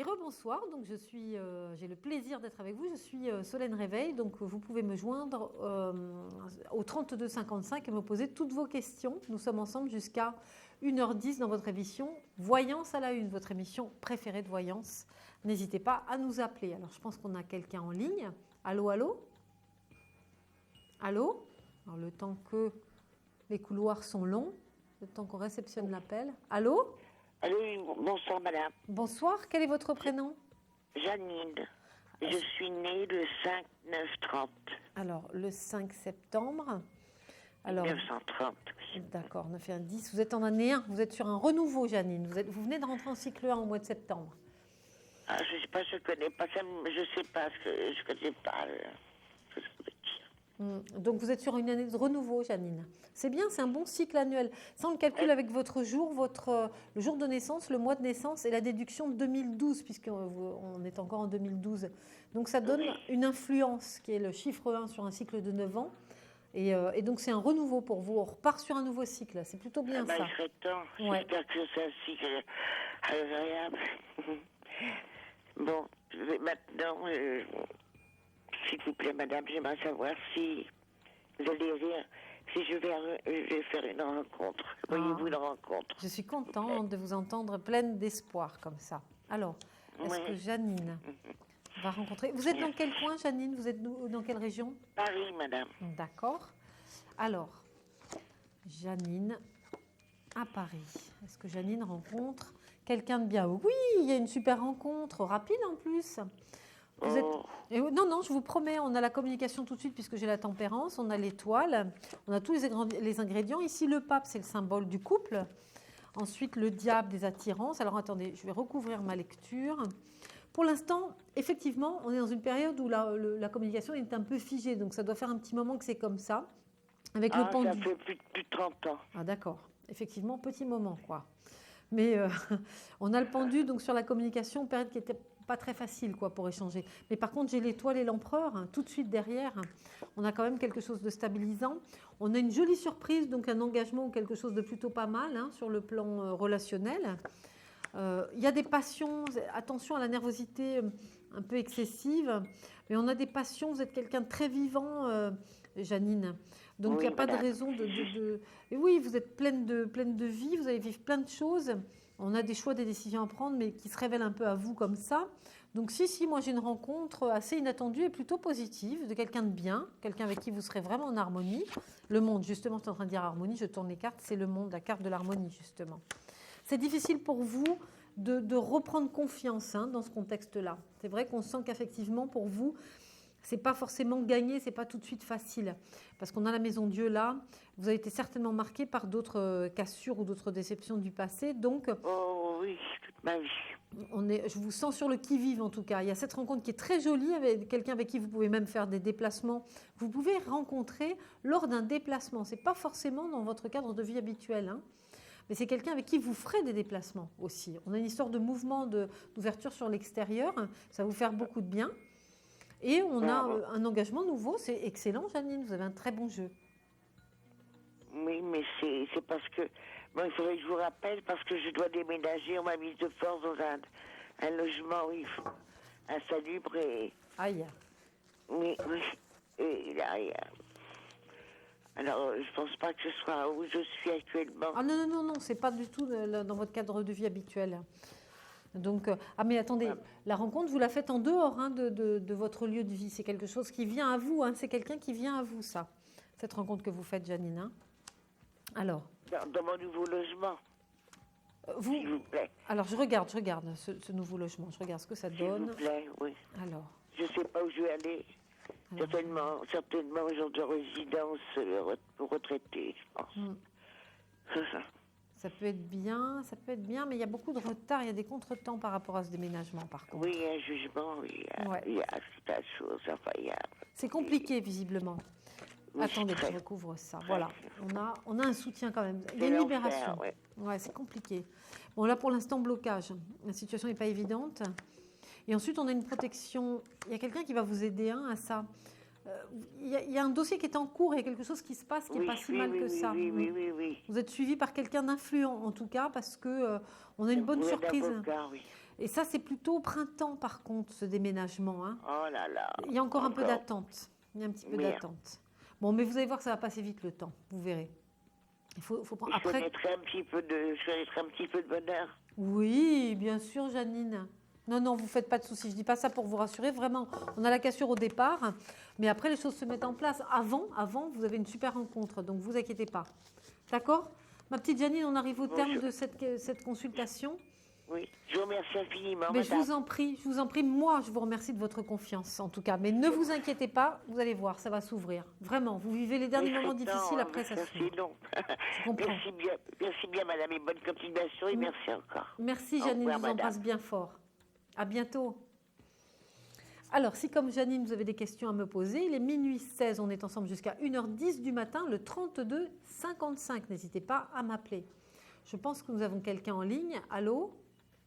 Et rebonsoir, donc j'ai le plaisir d'être avec vous, je suis Solène Réveil, donc vous pouvez me joindre au 32 55 et me poser toutes vos questions. Nous sommes ensemble jusqu'à 1h10 dans votre émission Voyance à la Une, votre émission préférée de voyance. N'hésitez pas à nous appeler. Alors je pense qu'on a quelqu'un en ligne. Allô, allô? Allô? Alors le temps que les couloirs sont longs, le temps qu'on réceptionne l'appel. Allô? Allô, bonsoir madame. Bonsoir, quel est votre prénom? Janine. Je suis née le 5-9-30. Alors, le 5 septembre. Alors, 1930. D'accord, 9 et 1, 10. Vous êtes en année 1, vous êtes sur un renouveau, Janine. Vous venez de rentrer en cycle 1 au mois de septembre. Ah, je sais pas, je connais pas ça, je sais pas, je connais pas ce que ça veut dire. Donc, vous êtes sur une année de renouveau, Janine. C'est bien, c'est un bon cycle annuel. Ça, on le calcule avec votre jour, le jour de naissance, le mois de naissance et la déduction de 2012, puisqu'on est encore en 2012. Donc, ça donne une influence, qui est le chiffre 1 sur un cycle de 9 ans. Et donc, c'est un renouveau pour vous. On repart sur un nouveau cycle. C'est plutôt bien ça. Il serait temps. Ouais. J'espère que c'est un cycle agréable. Bon, maintenant, s'il vous plaît, madame, j'aimerais savoir si vous allez rire, si je vais faire une rencontre. Voyez-vous une rencontre? Je suis contente de vous entendre pleine d'espoir comme ça. Alors, est-ce que Janine va rencontrer... Vous êtes dans quel coin, Janine? Vous êtes dans quelle région? Paris, madame. D'accord. Alors, Janine à Paris. Est-ce que Janine rencontre quelqu'un de bien? Oui, il y a une super rencontre, rapide en plus. Vous êtes... Non, je vous promets, on a la communication tout de suite puisque j'ai la tempérance, on a l'étoile, on a tous les ingrédients. Ici, le pape, c'est le symbole du couple. Ensuite, le diable des attirances. Alors, attendez, je vais recouvrir ma lecture. Pour l'instant, effectivement, on est dans une période où la communication est un peu figée. Donc, ça doit faire un petit moment que c'est comme ça. Avec le pendule. Ça fait plus de 30 ans. Ah, d'accord. Effectivement, petit moment, quoi. Mais on a le pendu donc sur la communication, période qui n'était pas très facile quoi, pour échanger. Mais par contre, j'ai l'étoile et l'empereur tout de suite derrière. On a quand même quelque chose de stabilisant. On a une jolie surprise, donc un engagement ou quelque chose de plutôt pas mal sur le plan relationnel. Il y a des passions, attention à la nervosité un peu excessive, mais on a des passions, vous êtes quelqu'un de très vivant, Janine. Donc il n'y a pas de raison de... Et oui, vous êtes pleine de vie, vous allez vivre plein de choses. On a des choix, des décisions à prendre, mais qui se révèlent un peu à vous comme ça. Donc si, moi j'ai une rencontre assez inattendue et plutôt positive, de quelqu'un de bien, quelqu'un avec qui vous serez vraiment en harmonie. Le monde, justement, je suis en train de dire harmonie, je tourne les cartes, c'est le monde, la carte de l'harmonie, justement. C'est difficile pour vous de reprendre confiance dans ce contexte-là. C'est vrai qu'on sent qu'effectivement, pour vous, c'est pas forcément gagné, c'est pas tout de suite facile. Parce qu'on a la maison Dieu là, vous avez été certainement marqué par d'autres cassures ou d'autres déceptions du passé. Donc, oh oui, toute ma vie. Je vous sens sur le qui-vive en tout cas. Il y a cette rencontre qui est très jolie avec quelqu'un avec qui vous pouvez même faire des déplacements. Vous pouvez rencontrer lors d'un déplacement. C'est pas forcément dans votre cadre de vie habituel, mais c'est quelqu'un avec qui vous ferez des déplacements aussi. On a une histoire de mouvement, d'ouverture sur l'extérieur. Ça va vous faire beaucoup de bien. Et on a un engagement nouveau. C'est excellent, Janine. Vous avez un très bon jeu. Oui, mais c'est parce que... Bon, il faudrait que je vous rappelle parce que je dois déménager. On m'a mise de force dans un logement où il faut insalubre et... Aïe. Oui. Et là, alors, je pense pas que ce soit où je suis actuellement. Ah non, c'est pas du tout dans votre cadre de vie habituel. Donc, mais attendez, la rencontre, vous la faites en dehors de votre lieu de vie. C'est quelque chose qui vient à vous. C'est quelqu'un qui vient à vous, ça. Cette rencontre que vous faites, Janine. Alors. Dans mon nouveau logement. S'il vous plaît. Alors, je regarde ce nouveau logement. Je regarde ce que ça donne. S'il vous plaît, oui. Alors. Je sais pas où je vais aller. Certainement un genre de résidence retraitée, je pense. Ça peut être bien, mais il y a beaucoup de retard, il y a des contretemps par rapport à ce déménagement, par contre. Oui, il y a un jugement, oui, il y a toute la chose, enfin, il y a... C'est compliqué, visiblement. Oui, attendez, je recouvre ça. Voilà, on a un soutien quand même. Il y a une libération. Ouais, c'est compliqué. Bon, là, pour l'instant, blocage. La situation n'est pas évidente. Et ensuite, on a une protection. Il y a quelqu'un qui va vous aider à ça. Il y a un dossier qui est en cours, il y a quelque chose qui se passe qui n'est pas si mal que ça. Oui. Vous êtes suivi par quelqu'un d'influent, en tout cas, parce qu'on a une bonne surprise. Avocat, oui. Et ça, c'est plutôt au printemps, par contre, ce déménagement. Hein. Oh là là. Il y a encore un peu Encore. d'attente. Il y a un petit peu Merde. d'attente. Bon, mais vous allez voir que ça va passer vite le temps. Vous verrez. Il faut prendre. Je Après, connaîtrai un petit peu de bonheur. oui, bien sûr, Janine. Non, non, vous ne faites pas de soucis. Je ne dis pas ça pour vous rassurer. Vraiment, on a la cassure au départ. Mais après, les choses se mettent en place. Avant, vous avez une super rencontre. Donc, vous inquiétez pas. D'accord? Ma petite Janine, on arrive au terme de cette consultation. Oui, je vous remercie infiniment, Mais je madame. vous en prie, moi, je vous remercie de votre confiance, en tout cas. Mais ne vous inquiétez pas, vous allez voir, ça va s'ouvrir. Vraiment, vous vivez les derniers moments difficiles, après ça s'ouvre. C'est long. Je comprends. Merci bien, madame, et bonne continuation, et merci encore. Merci, Au Janine, revoir, je vous embrasse madame. bien fort. À bientôt. Alors, si comme Janine, vous avez des questions à me poser, il est minuit 16, on est ensemble jusqu'à 1h10 du matin, le 32 55. N'hésitez pas à m'appeler. Je pense que nous avons quelqu'un en ligne. Allô?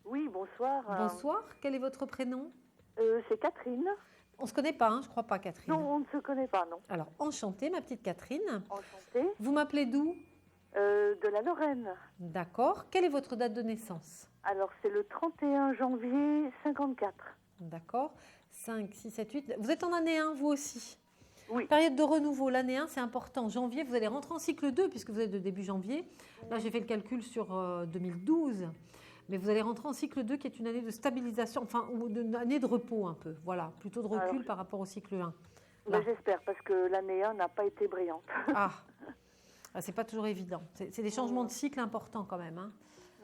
Oui, bonsoir. Bonsoir, quel est votre prénom? C'est Catherine. On ne se connaît pas, hein, je ne crois pas, Catherine. Non, on ne se connaît pas, non. Alors, enchantée, ma petite Catherine. Enchantée. Vous m'appelez d'où? De la Lorraine. D'accord. Quelle est votre date de naissance? Alors, c'est le 31 janvier 54. D'accord. 5, 6, 7, 8. Vous êtes en année 1, vous aussi? Oui. Période de renouveau, l'année 1, c'est important. Janvier, vous allez rentrer en cycle 2, puisque vous êtes de début janvier. Là, j'ai fait le calcul sur 2012. Mais vous allez rentrer en cycle 2, qui est une année de stabilisation, enfin, ou une année de repos un peu. Voilà, plutôt de recul Alors, par rapport au cycle 1. Mais j'espère, parce que l'année 1 n'a pas été brillante. Ah, c'est pas toujours évident. C'est des changements de cycle importants quand même. Hein.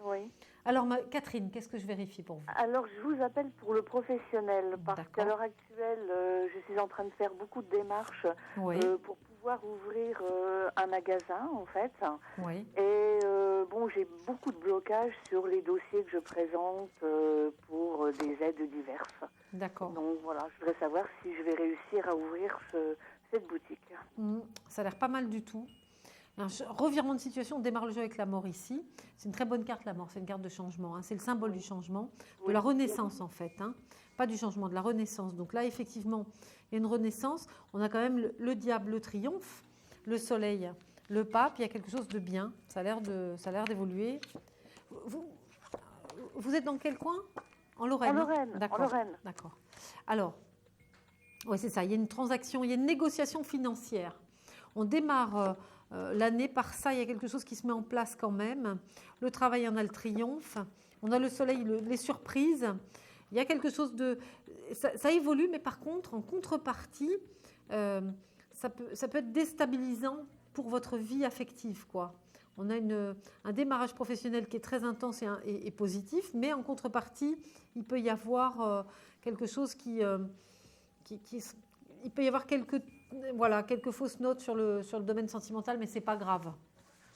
Oui. Alors, Catherine, qu'est-ce que je vérifie pour vous? Alors, je vous appelle pour le professionnel, parce qu'à l'heure actuelle, je suis en train de faire beaucoup de démarches Oui. pour pouvoir ouvrir un magasin, en fait. Oui. Et bon, j'ai beaucoup de blocages sur les dossiers que je présente pour des aides diverses. D'accord. Donc voilà, je voudrais savoir si je vais réussir à ouvrir cette boutique. Ça a l'air pas mal du tout. Un revirement de situation, on démarre le jeu avec la mort ici. C'est une très bonne carte, la mort. C'est une carte de changement. Hein. C'est le symbole du changement, de la renaissance en fait. Hein. Pas du changement, de la renaissance. Donc là, effectivement, il y a une renaissance. On a quand même le diable, le triomphe, le soleil, le pape. Il y a quelque chose de bien. Ça a l'air d'évoluer. Vous êtes dans quel coin? En Lorraine. En Lorraine. D'accord. En Lorraine. D'accord. Alors, oui, c'est ça. Il y a une transaction, il y a une négociation financière. On démarre l'année par ça. Il y a quelque chose qui se met en place quand même. Le travail, on a le triomphe. On a le soleil, les surprises. Il y a quelque chose de... Ça évolue, mais par contre, en contrepartie, ça peut être déstabilisant pour votre vie affective, quoi. On a un démarrage professionnel qui est très intense et positif, mais en contrepartie, il peut y avoir quelque chose il peut y avoir quelques fausses notes sur le domaine sentimental, mais c'est pas grave.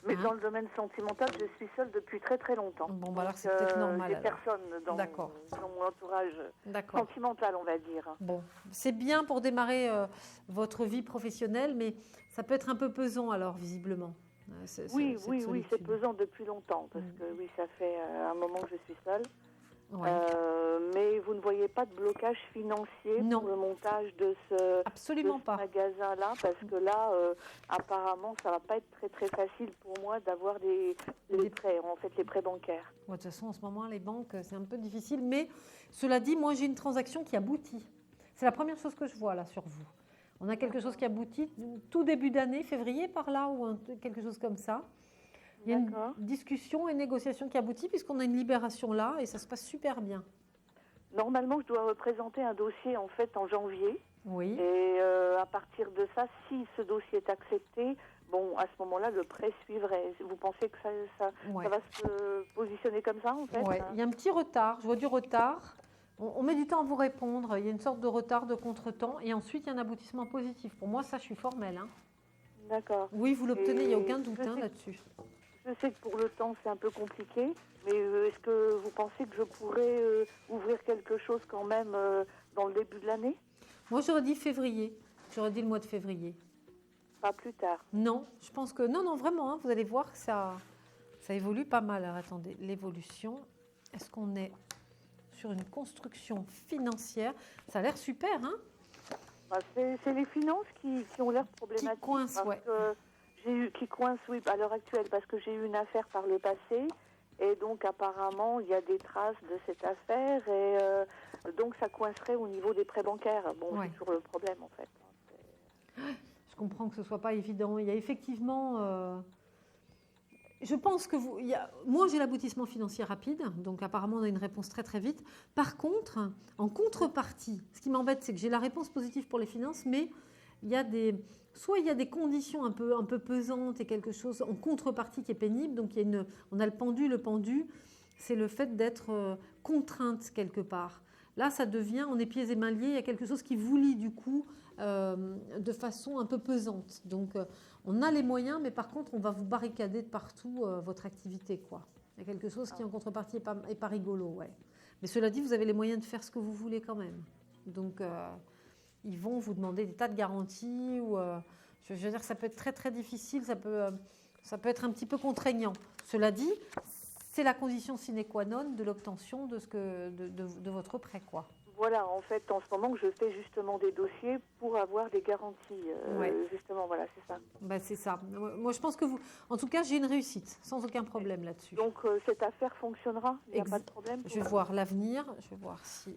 Mais dans le domaine sentimental, je suis seule depuis très très longtemps. Bon, bah alors c'est peut-être normal. J'ai personne dans mon entourage sentimental, on va dire. Bon, c'est bien pour démarrer votre vie professionnelle, mais ça peut être un peu pesant alors, visiblement. Oui, c'est pesant depuis longtemps, parce que oui, ça fait un moment que je suis seule. Ouais. Mais vous ne voyez pas de blocage financier pour le montage de ce magasin-là, parce que là, apparemment, ça ne va pas être très très facile pour moi d'avoir des prêts, en fait, les prêts bancaires. Ouais, de toute façon, en ce moment, les banques, c'est un peu difficile. Mais cela dit, moi, j'ai une transaction qui aboutit. C'est la première chose que je vois là sur vous. On a quelque chose qui aboutit tout début d'année, février par là, ou quelque chose comme ça. Il y a une discussion et une négociation qui aboutit puisqu'on a une libération là et ça se passe super bien. Normalement, je dois représenter un dossier en fait en janvier. Oui. Et à partir de ça, si ce dossier est accepté, bon, à ce moment-là, le prêt suivrait. Vous pensez que ça va se positionner comme ça en fait? Oui, il y a un petit retard. Je vois du retard. On met du temps à vous répondre. Il y a une sorte de retard, de contretemps. Et ensuite, il y a un aboutissement positif. Pour moi, ça, je suis formelle. Hein. D'accord. Oui, vous l'obtenez, il n'y a aucun doute là-dessus. Je sais que pour le temps, c'est un peu compliqué, mais est-ce que vous pensez que je pourrais ouvrir quelque chose quand même dans le début de l'année? Moi, j'aurais dit février. J'aurais dit le mois de février. Pas plus tard? Non, je pense que... Non, vraiment, hein, vous allez voir que ça évolue pas mal. Alors, attendez, l'évolution, est-ce qu'on est sur une construction financière? Ça a l'air super, hein? C'est les finances qui ont l'air problématiques. Qui coincent, qui coince, oui, à l'heure actuelle, parce que j'ai eu une affaire par le passé Et donc, apparemment, il y a des traces de cette affaire. Et donc, ça coincerait au niveau des prêts bancaires. Bon, c'est toujours le problème, en fait. Je comprends que ce ne soit pas évident. Il y a effectivement... je pense que moi, j'ai l'aboutissement financier rapide. Donc, apparemment, on a une réponse très, très vite. Par contre, en contrepartie, ce qui m'embête, c'est que j'ai la réponse positive pour les finances, mais il y a soit il y a des conditions un peu pesantes et quelque chose en contrepartie qui est pénible. Donc, on a le pendu, c'est le fait d'être contrainte quelque part. Là, ça devient, on est pieds et mains liés, il y a quelque chose qui vous lie du coup de façon un peu pesante. Donc, on a les moyens, mais par contre, on va vous barricader de partout votre activité, quoi. Il y a quelque chose qui, en contrepartie, est pas rigolo, ouais. Mais cela dit, vous avez les moyens de faire ce que vous voulez quand même. Donc, ils vont vous demander des tas de garanties. Je veux dire, ça peut être très, très difficile. Ça peut être un petit peu contraignant. Cela dit, c'est la condition sine qua non de l'obtention de votre prêt, quoi. Voilà, en fait, en ce moment, je fais justement des dossiers pour avoir des garanties. Justement, voilà, c'est ça. Ben, c'est ça. Moi, je pense que en tout cas, j'ai une réussite, sans aucun problème là-dessus. Donc, cette affaire fonctionnera? Il n'y a pas de problème? Je vais voir l'avenir. Je vais voir si...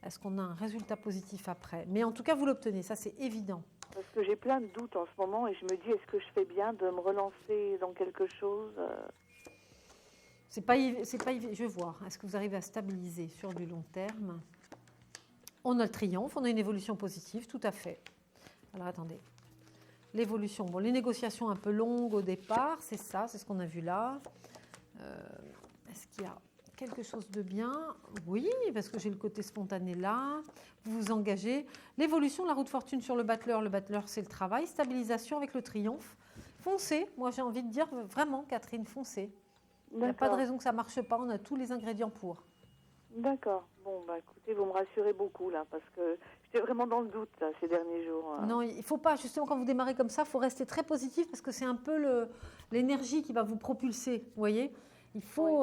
Est-ce qu'on a un résultat positif après? Mais en tout cas, vous l'obtenez, ça, c'est évident. Parce que j'ai plein de doutes en ce moment et je me dis, est-ce que je fais bien de me relancer dans quelque chose? C'est pas évident. Je vais voir. Est-ce que vous arrivez à stabiliser sur du long terme? On a le triomphe, on a une évolution positive, tout à fait. Alors, attendez. L'évolution, bon, les négociations un peu longues au départ, c'est ça, c'est ce qu'on a vu là. Est-ce qu'il y a quelque chose de bien? Oui, parce que j'ai le côté spontané là. Vous vous engagez. L'évolution, la roue de fortune sur le battleur, c'est le travail. Stabilisation avec le triomphe. Foncez, moi j'ai envie de dire vraiment, Catherine, foncez. Il n'y a pas de raison que ça ne marche pas, on a tous les ingrédients pour. D'accord. Bon, bah écoutez, vous me rassurez beaucoup là, parce que j'étais vraiment dans le doute là, ces derniers jours. Non, il ne faut pas, justement, quand vous démarrez comme ça, il faut rester très positif, parce que c'est un peu l'énergie qui va vous propulser, vous voyez. Il faut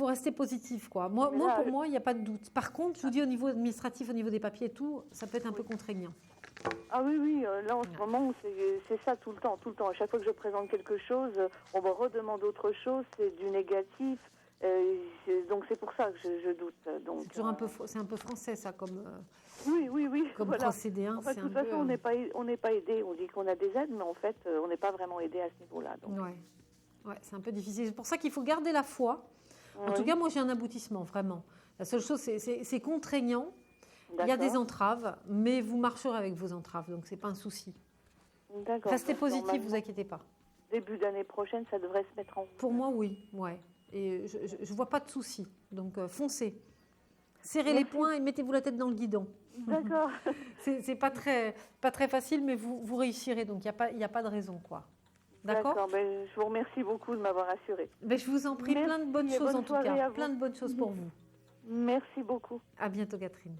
rester positif, quoi. Pour moi, il n'y a pas de doute. Par contre, je vous dis, au niveau administratif, au niveau des papiers et tout, ça peut être un peu contraignant. Ah oui, là en ce moment, c'est ça tout le temps. À chaque fois que je présente quelque chose, on me redemande autre chose, c'est du négatif. Donc c'est pour ça que je doute. C'est toujours un peu français ça comme comme procédé. Hein, de toute façon, on n'est pas aidé. On dit qu'on a des aides, mais en fait, on n'est pas vraiment aidé à ce niveau-là. Ouais, c'est un peu difficile. C'est pour ça qu'il faut garder la foi. En tout cas, moi j'ai un aboutissement vraiment. La seule chose, c'est contraignant. Il y a des entraves, mais vous marcherez avec vos entraves, donc c'est pas un souci. D'accord. Restez positif, vous inquiétez pas. Début d'année prochaine, ça devrait se mettre en route. Pour moi, oui, ouais. Et je ne vois pas de souci. Donc, foncez. Serrez les poings et mettez-vous la tête dans le guidon. D'accord. C'est pas très facile, mais vous réussirez. Donc, il n'y a pas de raison, quoi. D'accord. Je vous remercie beaucoup de m'avoir assurée. Je vous en prie. Merci, plein de bonnes choses, en tout cas. Plein de bonnes choses pour vous. Merci beaucoup. À bientôt, Catherine.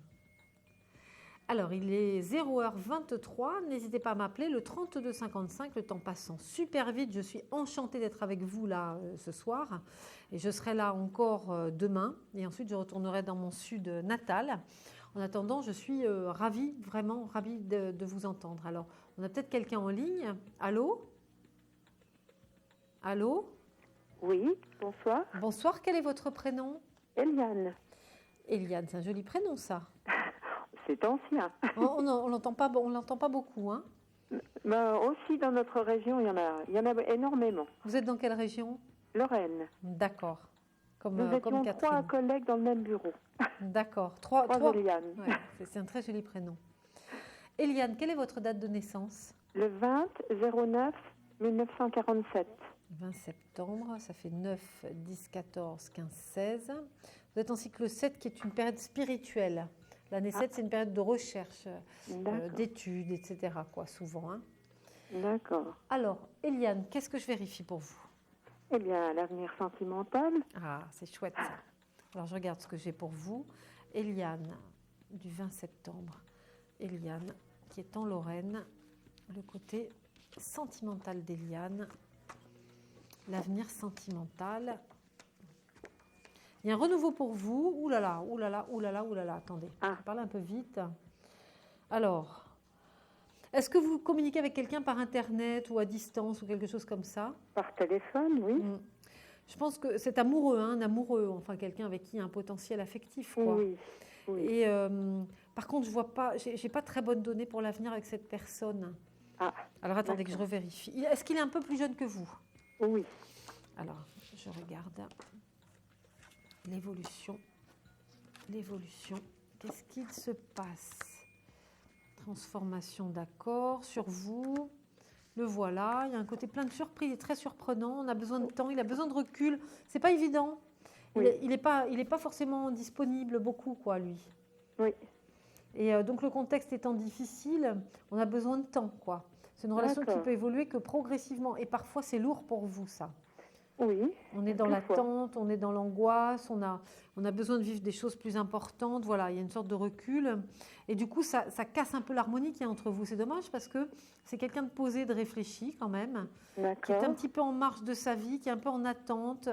Alors, il est 0h23. N'hésitez pas à m'appeler, le 3255, le temps passant super vite. Je suis enchantée d'être avec vous là ce soir. Et je serai là encore demain. Et ensuite, je retournerai dans mon sud natal. En attendant, je suis ravie, vraiment ravie de vous entendre. Alors, on a peut-être quelqu'un en ligne. Allô? Allô? Oui, bonsoir. Bonsoir, quel est votre prénom? Eliane. Eliane, c'est un joli prénom ça. C'est ancien. On l'entend pas beaucoup, hein? Aussi dans notre région, il y en a énormément. Vous êtes dans quelle région? Lorraine. D'accord. Nous étions Catherine. 3 collègues dans le même bureau. D'accord. 3 Eliane. Ouais, c'est un très joli prénom. Eliane, quelle est votre date de naissance? Le 20-09-1947. 20 septembre, ça fait 9, 10, 14, 15, 16. Vous êtes en cycle 7 qui est une période spirituelle. L'année 7, c'est une période de recherche, d'études, etc. souvent. Hein. D'accord. Alors, Eliane, qu'est-ce que je vérifie pour vous? Eh bien, l'avenir sentimental. Ah, c'est chouette ça. Alors, je regarde ce que j'ai pour vous. Eliane, du 20 septembre. Eliane, qui est en Lorraine. Le côté sentimental d'Eliane. L'avenir sentimental. Il y a un renouveau pour vous. Ouh là là. Attendez, je parle un peu vite. Alors, est-ce que vous communiquez avec quelqu'un par Internet ou à distance ou quelque chose comme ça? Par téléphone, oui. Je pense que c'est amoureux, un amoureux, enfin quelqu'un avec qui il y a un potentiel affectif, quoi. Oui. Et par contre, je vois pas, j'ai pas très bonne donnée pour l'avenir avec cette personne. Ah. Alors attendez que je revérifie. Est-ce qu'il est un peu plus jeune que vous? Oui. Alors, je regarde l'évolution. Qu'est-ce qu'il se passe? Transformation, d'accord. Sur vous, le voilà. Il y a un côté plein de surprises, il est très surprenant. On a besoin de temps, il a besoin de recul. C'est pas évident. Oui. Il est pas forcément disponible beaucoup, quoi, lui. Oui. Et donc le contexte étant difficile, on a besoin de temps, quoi. C'est une relation qui peut évoluer que progressivement. Et parfois, c'est lourd pour vous, ça. Oui. On est dans l'attente, on est dans l'angoisse, on a besoin de vivre des choses plus importantes. Voilà, il y a une sorte de recul. Et du coup, ça casse un peu l'harmonie qu'il y a entre vous. C'est dommage parce que c'est quelqu'un de posé, de réfléchi quand même, qui est un petit peu en marge de sa vie, qui est un peu en attente.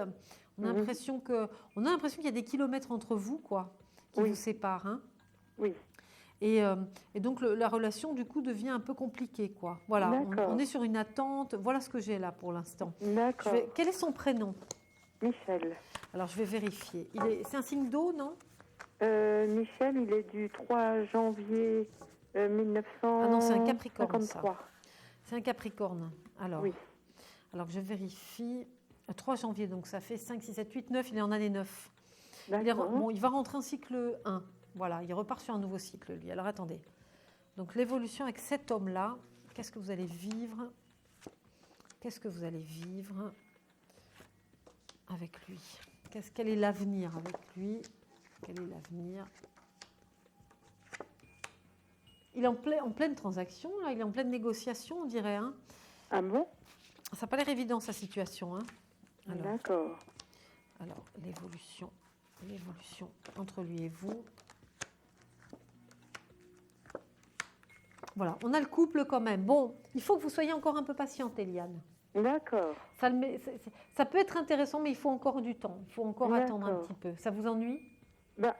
On a l'impression qu'il y a des kilomètres entre vous, quoi, qui vous séparent. Hein. Oui. Et donc, la relation, du coup, devient un peu compliquée, quoi. Voilà, on est sur une attente. Voilà ce que j'ai là pour l'instant. D'accord. Quel est son prénom? Michel. Alors, je vais vérifier. C'est un signe d'eau, non? Michel, il est du 3 janvier 1953. Ah non, c'est un Capricorne, ça. C'est un Capricorne. Alors, oui. Alors je vérifie. 3 janvier, donc ça fait 5, 6, 7, 8, 9. Il est en année 9. Il va rentrer en cycle 1. Voilà, il repart sur un nouveau cycle, lui. Alors, attendez. Donc, l'évolution avec cet homme-là, qu'est-ce que vous allez vivre? Qu'est-ce que vous allez vivre avec lui? Quel est l'avenir avec lui? Quel est l'avenir? Il est en pleine transaction, là. Il est en pleine négociation, on dirait. Hein. Ah bon? Ça n'a pas l'air évident, sa situation. Hein. D'accord. Alors, l'évolution entre lui et vous. Voilà, on a le couple quand même. Bon, il faut que vous soyez encore un peu patiente, Eliane. D'accord. Ça peut être intéressant, mais il faut encore du temps. Il faut encore attendre un petit peu. Ça vous ennuie?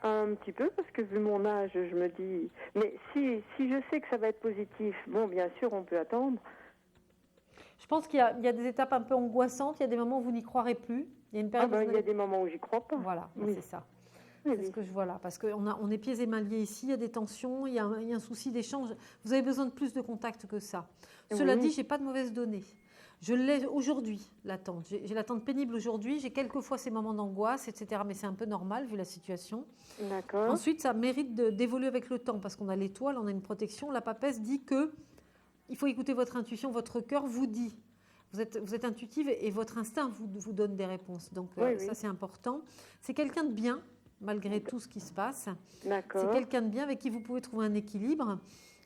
Un petit peu, parce que vu mon âge, je me dis... Mais si je sais que ça va être positif, bon, bien sûr, on peut attendre. Je pense qu'il y a des étapes un peu angoissantes. Il y a des moments où vous n'y croirez plus. Il y a une période il y a des moments où j'y crois pas. Voilà, c'est ça. C'est ce que je vois là, parce qu'on est pieds et mains liés ici, il y a des tensions, il y a un souci d'échange. Vous avez besoin de plus de contact que ça. Cela dit, je n'ai pas de mauvaises données. Je l'ai aujourd'hui, l'attente. J'ai l'attente pénible aujourd'hui, j'ai quelquefois ces moments d'angoisse, etc. Mais c'est un peu normal vu la situation. D'accord. Ensuite, ça mérite d'évoluer avec le temps, parce qu'on a l'étoile, on a une protection. La papesse dit qu'il faut écouter votre intuition, votre cœur vous dit. Vous êtes intuitive et votre instinct vous donne des réponses. Donc ça, c'est important. C'est quelqu'un de bien, malgré tout ce qui se passe. D'accord. C'est quelqu'un de bien avec qui vous pouvez trouver un équilibre.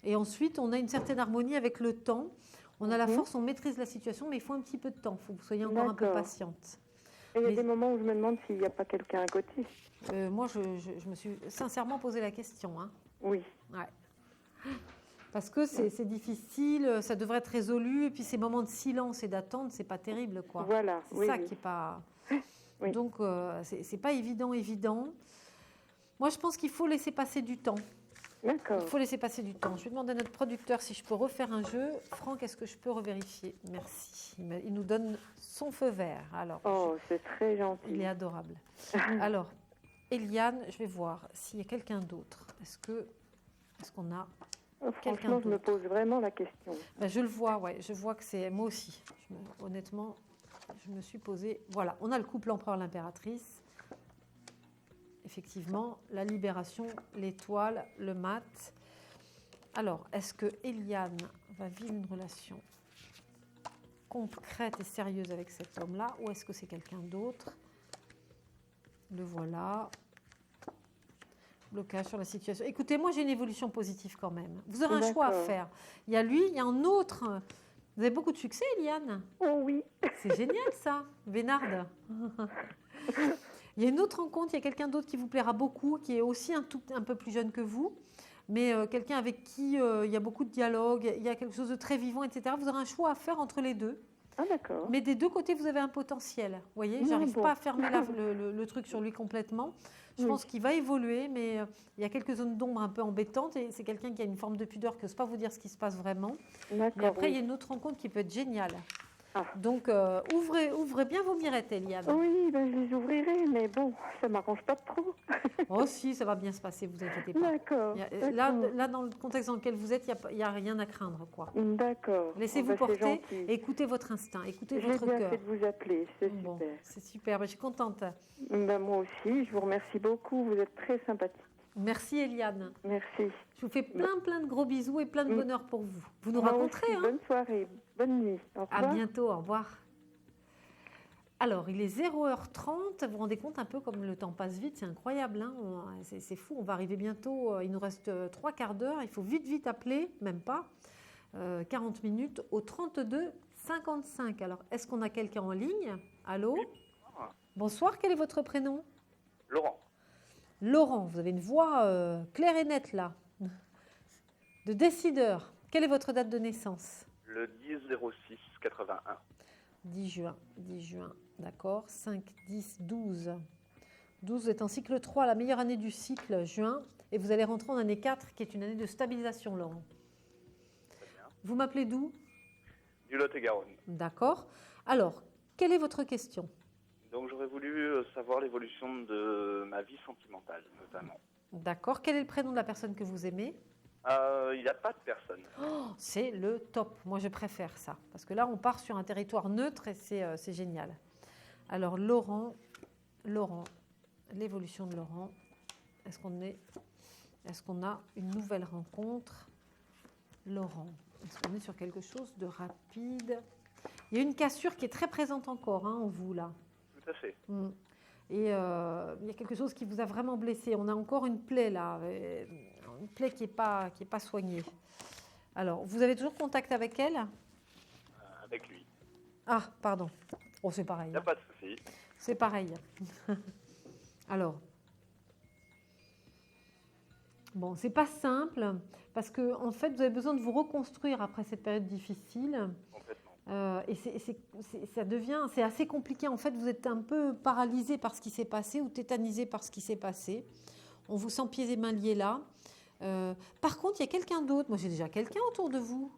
Et ensuite, on a une certaine harmonie avec le temps. On a la force, on maîtrise la situation, mais il faut un petit peu de temps. Il faut que vous soyez encore un peu patiente. Et il y a des moments où je me demande s'il n'y a pas quelqu'un à côté. Moi, je me suis sincèrement posé la question. Hein. Oui. Ouais. Parce que c'est difficile, ça devrait être résolu. Et puis ces moments de silence et d'attente, c'est pas terrible, quoi. Voilà. C'est ça qui est pas... Oui. Donc, c'est pas évident. Moi, je pense qu'il faut laisser passer du temps. D'accord. Il faut laisser passer du temps. Je vais demander à notre producteur si je peux refaire un jeu. Franck, est-ce que je peux revérifier? Merci. Il nous donne son feu vert. Alors, c'est très gentil. Il est adorable. Alors, Eliane, je vais voir s'il y a quelqu'un d'autre. Est-ce qu'on a quelqu'un d'autre? Je me pose vraiment la question. Je le vois, ouais. Je vois que c'est... Moi aussi. Honnêtement, je me suis posé... Voilà, on a le couple empereur-l'impératrice. Effectivement, la libération, l'étoile, le mat. Alors, est-ce que Eliane va vivre une relation concrète et sérieuse avec cet homme-là, ou est-ce que c'est quelqu'un d'autre? Le voilà. Blocage sur la situation. Écoutez, moi j'ai une évolution positive quand même. Vous aurez un choix à faire. Il y a lui, il y a un autre. Vous avez beaucoup de succès, Eliane? Oh oui. C'est génial ça, Vénarde. Il y a une autre rencontre, il y a quelqu'un d'autre qui vous plaira beaucoup, qui est aussi un peu plus jeune que vous, mais quelqu'un avec qui il y a beaucoup de dialogue, il y a quelque chose de très vivant, etc. Vous aurez un choix à faire entre les deux. Ah d'accord. Mais des deux côtés, vous avez un potentiel. Vous voyez, j'arrive pas à fermer le truc sur lui complètement. Je pense qu'il va évoluer, mais il y a quelques zones d'ombre un peu embêtantes, et c'est quelqu'un qui a une forme de pudeur que je ne sais pas vous dire ce qui se passe vraiment. Mais après, il y a une autre rencontre qui peut être géniale. Donc, ouvrez bien vos mirettes, Eliane. Oui, ben, je les ouvrirai, mais bon, ça ne m'arrange pas trop. Oh si, ça va bien se passer, vous inquiétez pas. D'accord. Là, dans le contexte dans lequel vous êtes, il n'y a rien à craindre, quoi. D'accord. Laissez-vous porter, écoutez votre instinct, écoutez votre cœur. J'ai bien fait de vous appeler, c'est super. C'est super, je suis contente. Ben, moi aussi, je vous remercie beaucoup, vous êtes très sympathique. Merci Eliane. Merci. Je vous fais plein de gros bisous et plein de bonheur pour vous. Vous nous moi raconterez. Aussi, bonne soirée, bonne nuit. Au revoir. À bientôt, au revoir. Alors, il est 0h30. Vous vous rendez compte un peu comme le temps passe vite. C'est incroyable. Hein, c'est fou. On va arriver bientôt. Il nous reste 3 quarts d'heure. Il faut vite appeler, même pas. 40 minutes au 32 55. Alors, est-ce qu'on a quelqu'un en ligne? Allô? Oui. Bonsoir. Quel est votre prénom? Laurent. Laurent, vous avez une voix claire et nette là, de décideur. Quelle est votre date de naissance? Le 10-06-81. 10 juin, d'accord. 5, 10, 12. 12 est en cycle 3, la meilleure année du cycle, juin. Et vous allez rentrer en année 4, qui est une année de stabilisation, Laurent. Très bien. Vous m'appelez d'où? Du Lot-et-Garonne. D'accord. Alors, quelle est votre question? Donc j'aurais voulu savoir l'évolution de ma vie sentimentale, notamment. D'accord. Quel est le prénom de la personne que vous aimez? Il n'y a pas de personne. Oh, c'est le top. Moi, je préfère ça. Parce que là, on part sur un territoire neutre et c'est génial. Alors, Laurent, l'évolution de Laurent. Est-ce qu'on a une nouvelle rencontre? Laurent, est-ce qu'on est sur quelque chose de rapide? Il y a une cassure qui est très présente encore en vous, là. Tout à fait. Et il y a quelque chose qui vous a vraiment blessé. On a encore une plaie, là. Une plaie qui n'est pas soignée. Alors, vous avez toujours contact avec elle? Avec lui. Ah, pardon. Oh, c'est pareil. Il n'y a pas de souci. C'est pareil. Alors, bon, c'est pas simple parce que en fait, vous avez besoin de vous reconstruire après cette période difficile. Complètement. Et c'est assez compliqué. En fait, vous êtes un peu paralysé par ce qui s'est passé ou tétanisé par ce qui s'est passé. On vous sent pieds et mains liés là. Par contre, il y a quelqu'un d'autre. Moi, j'ai déjà quelqu'un autour de vous.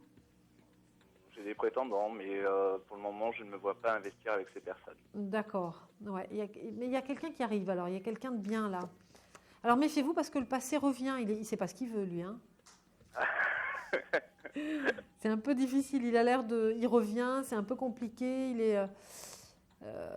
J'ai des prétendants, mais pour le moment, je ne me vois pas investir avec ces personnes. D'accord. Ouais, mais il y a quelqu'un qui arrive. Alors, il y a quelqu'un de bien là. Alors, méfiez-vous parce que le passé revient. Il ne sait pas ce qu'il veut, lui. Hein. C'est un peu difficile. Il revient. C'est un peu compliqué. Il est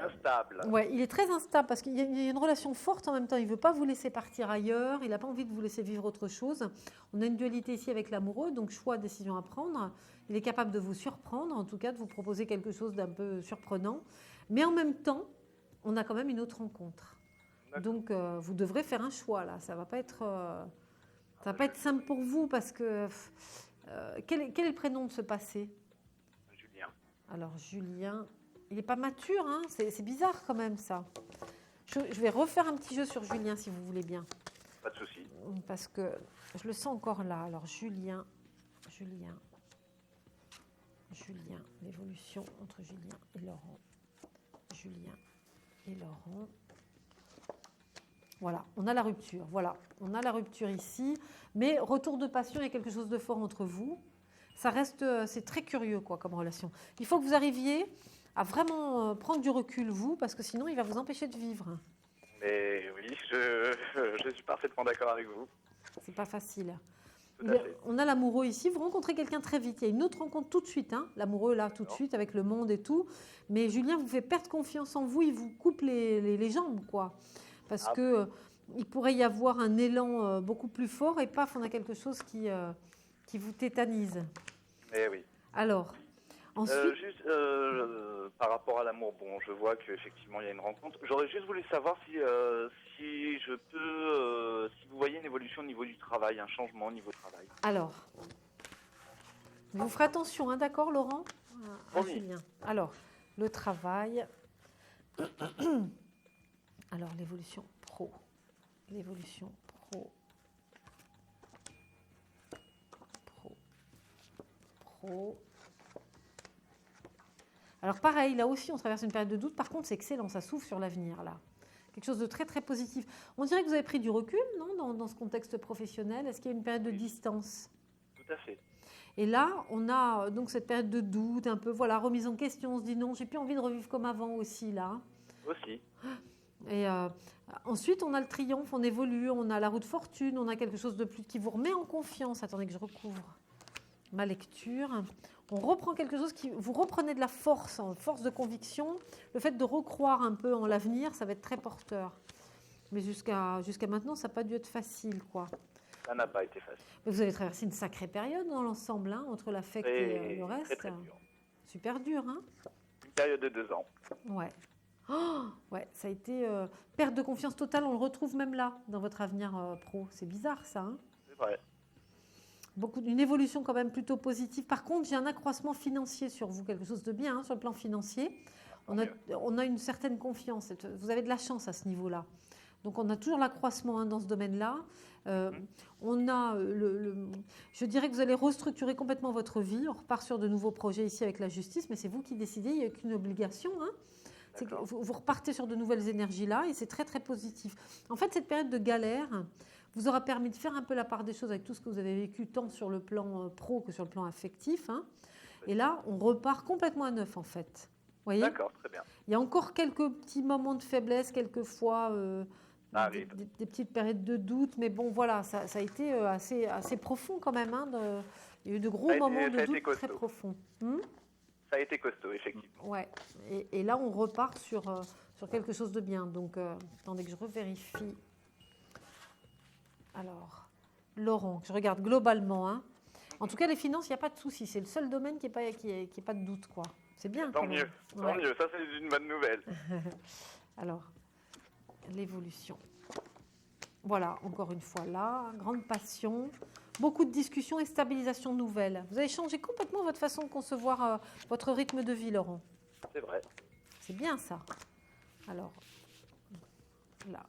instable. Ouais, il est très instable parce qu'il y a une relation forte en même temps. Il ne veut pas vous laisser partir ailleurs. Il n'a pas envie de vous laisser vivre autre chose. On a une dualité ici avec l'amoureux, donc choix, décision à prendre. Il est capable de vous surprendre, en tout cas de vous proposer quelque chose d'un peu surprenant. Mais en même temps, on a quand même une autre rencontre. Donc, vous devrez faire un choix là. Ça ne va pas être simple pour vous parce que... quel est le prénom de ce passé? Julien. Alors, Julien... Il n'est pas mature, hein, c'est bizarre quand même ça. Je vais refaire un petit jeu sur Julien si vous voulez bien. Pas de souci. Parce que je le sens encore là. Alors Julien, l'évolution entre Julien et Laurent. Julien et Laurent. Voilà, on a la rupture. Voilà, on a la rupture ici. Mais retour de passion, il y a quelque chose de fort entre vous. Ça reste, c'est très curieux quoi comme relation. Il faut que vous arriviez à vraiment prendre du recul, vous, parce que sinon, il va vous empêcher de vivre. Mais oui, je suis parfaitement d'accord avec vous. C'est pas facile. On a l'amoureux ici, vous rencontrez quelqu'un très vite. Il y a une autre rencontre tout de suite, hein. L'amoureux là, tout de suite, avec le monde et tout. Mais Julien vous fait perdre confiance en vous, il vous coupe les jambes, quoi. Parce que il pourrait y avoir un élan beaucoup plus fort et paf, on a quelque chose qui vous tétanise. Mais oui. Alors... Ensuite... juste par rapport à l'amour, bon, je vois qu'effectivement il y a une rencontre. J'aurais juste voulu savoir si je peux, si vous voyez une évolution au niveau du travail, un changement au niveau du travail. Alors, vous ferez attention, hein, d'accord, Laurent? Oui. Julien. Alors, le travail. Alors, l'évolution pro. Pro. Alors pareil, là aussi, on traverse une période de doute. Par contre, c'est excellent, ça s'ouvre sur l'avenir, là. Quelque chose de très, très positif. On dirait que vous avez pris du recul, non, dans ce contexte professionnel. Est-ce qu'il y a une période de distance? Tout à fait. Et là, on a donc cette période de doute, un peu, voilà, remise en question. On se dit non, j'ai plus envie de revivre comme avant aussi, là. Aussi. Et ensuite, on a le triomphe, on évolue, on a la roue de fortune, on a quelque chose de plus qui vous remet en confiance. Attendez que je recouvre ma lecture. On reprend quelque chose qui... Vous reprenez de la force, force de conviction. Le fait de recroire un peu en l'avenir, ça va être très porteur. Mais jusqu'à maintenant, ça n'a pas dû être facile, quoi. Ça n'a pas été facile. Vous avez traversé une sacrée période dans l'ensemble, hein, entre l'affect et le reste. Très dur. Super dur, hein. Une période de 2 ans. Ouais. Oh, ouais, ça a été perte de confiance totale. On le retrouve même là, dans votre avenir pro. C'est bizarre, ça. Hein, c'est vrai. une évolution quand même plutôt positive. Par contre, j'ai un accroissement financier sur vous, quelque chose de bien, hein, sur le plan financier. On a une certaine confiance. Vous avez de la chance à ce niveau-là. Donc, on a toujours l'accroissement, hein, dans ce domaine-là. On a je dirais que vous allez restructurer complètement votre vie. On repart sur de nouveaux projets ici avec la justice, mais c'est vous qui décidez. Il n'y a qu'une obligation. Hein. C'est que vous repartez sur de nouvelles énergies là et c'est très très positif. En fait, cette période de galère vous aura permis de faire un peu la part des choses avec tout ce que vous avez vécu, tant sur le plan pro que sur le plan affectif. Hein. Et là, on repart complètement à neuf en fait. Voyez ? D'accord, très bien. Il y a encore quelques petits moments de faiblesse, quelquefois des petites périodes de doute, mais bon voilà, ça a été assez profond quand même. Hein, il y a eu de gros moments de doute très profonds. Ça a été costaud, effectivement. Ouais. Et là, on repart sur quelque chose de bien. Donc, attendez que je revérifie. Alors, Laurent, je regarde globalement. Hein. En tout cas, les finances, il n'y a pas de souci. C'est le seul domaine qui n'est pas de doute, quoi. C'est bien. Tant mieux. Tant mieux. Ça, c'est une bonne nouvelle. Alors, l'évolution. Voilà, encore une fois là, grande passion. Beaucoup de discussions et stabilisation nouvelle. Vous avez changé complètement votre façon de concevoir votre rythme de vie, Laurent. C'est vrai. C'est bien ça. Alors, là.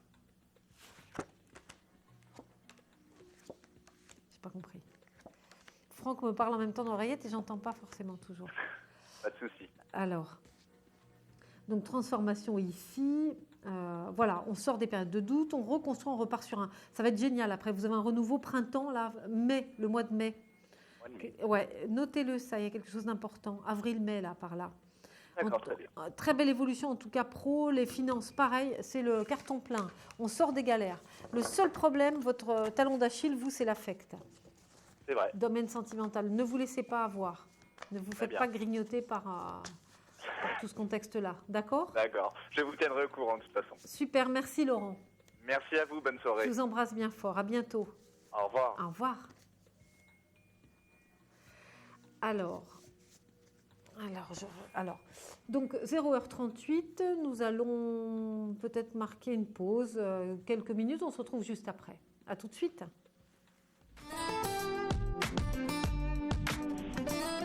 J'ai pas compris. Franck me parle en même temps dans l'oreillette et j'entends pas forcément toujours. Pas de souci. Alors, donc transformation ici. Voilà, on sort des périodes de doute, on reconstruit, on repart sur un... Ça va être génial. Après, vous avez un renouveau printemps, là, mai, le mois de mai. Ouais, notez-le, ça, il y a quelque chose d'important. Avril-mai, là, par là. D'accord, très bien. Très belle évolution, en tout cas pro, les finances, pareil, c'est le carton plein. On sort des galères. Le seul problème, votre talon d'Achille, vous, c'est l'affect. C'est vrai. Domaine sentimental. Ne vous laissez pas avoir. Ne vous faites pas grignoter par tout ce contexte-là. D'accord ? D'accord. Je vous tiendrai au courant de toute façon. Super, merci Laurent. Merci à vous, bonne soirée. Je vous embrasse bien fort. À bientôt. Au revoir. Au revoir. Alors, donc 0h38, nous allons peut-être marquer une pause, quelques minutes, on se retrouve juste après. À tout de suite.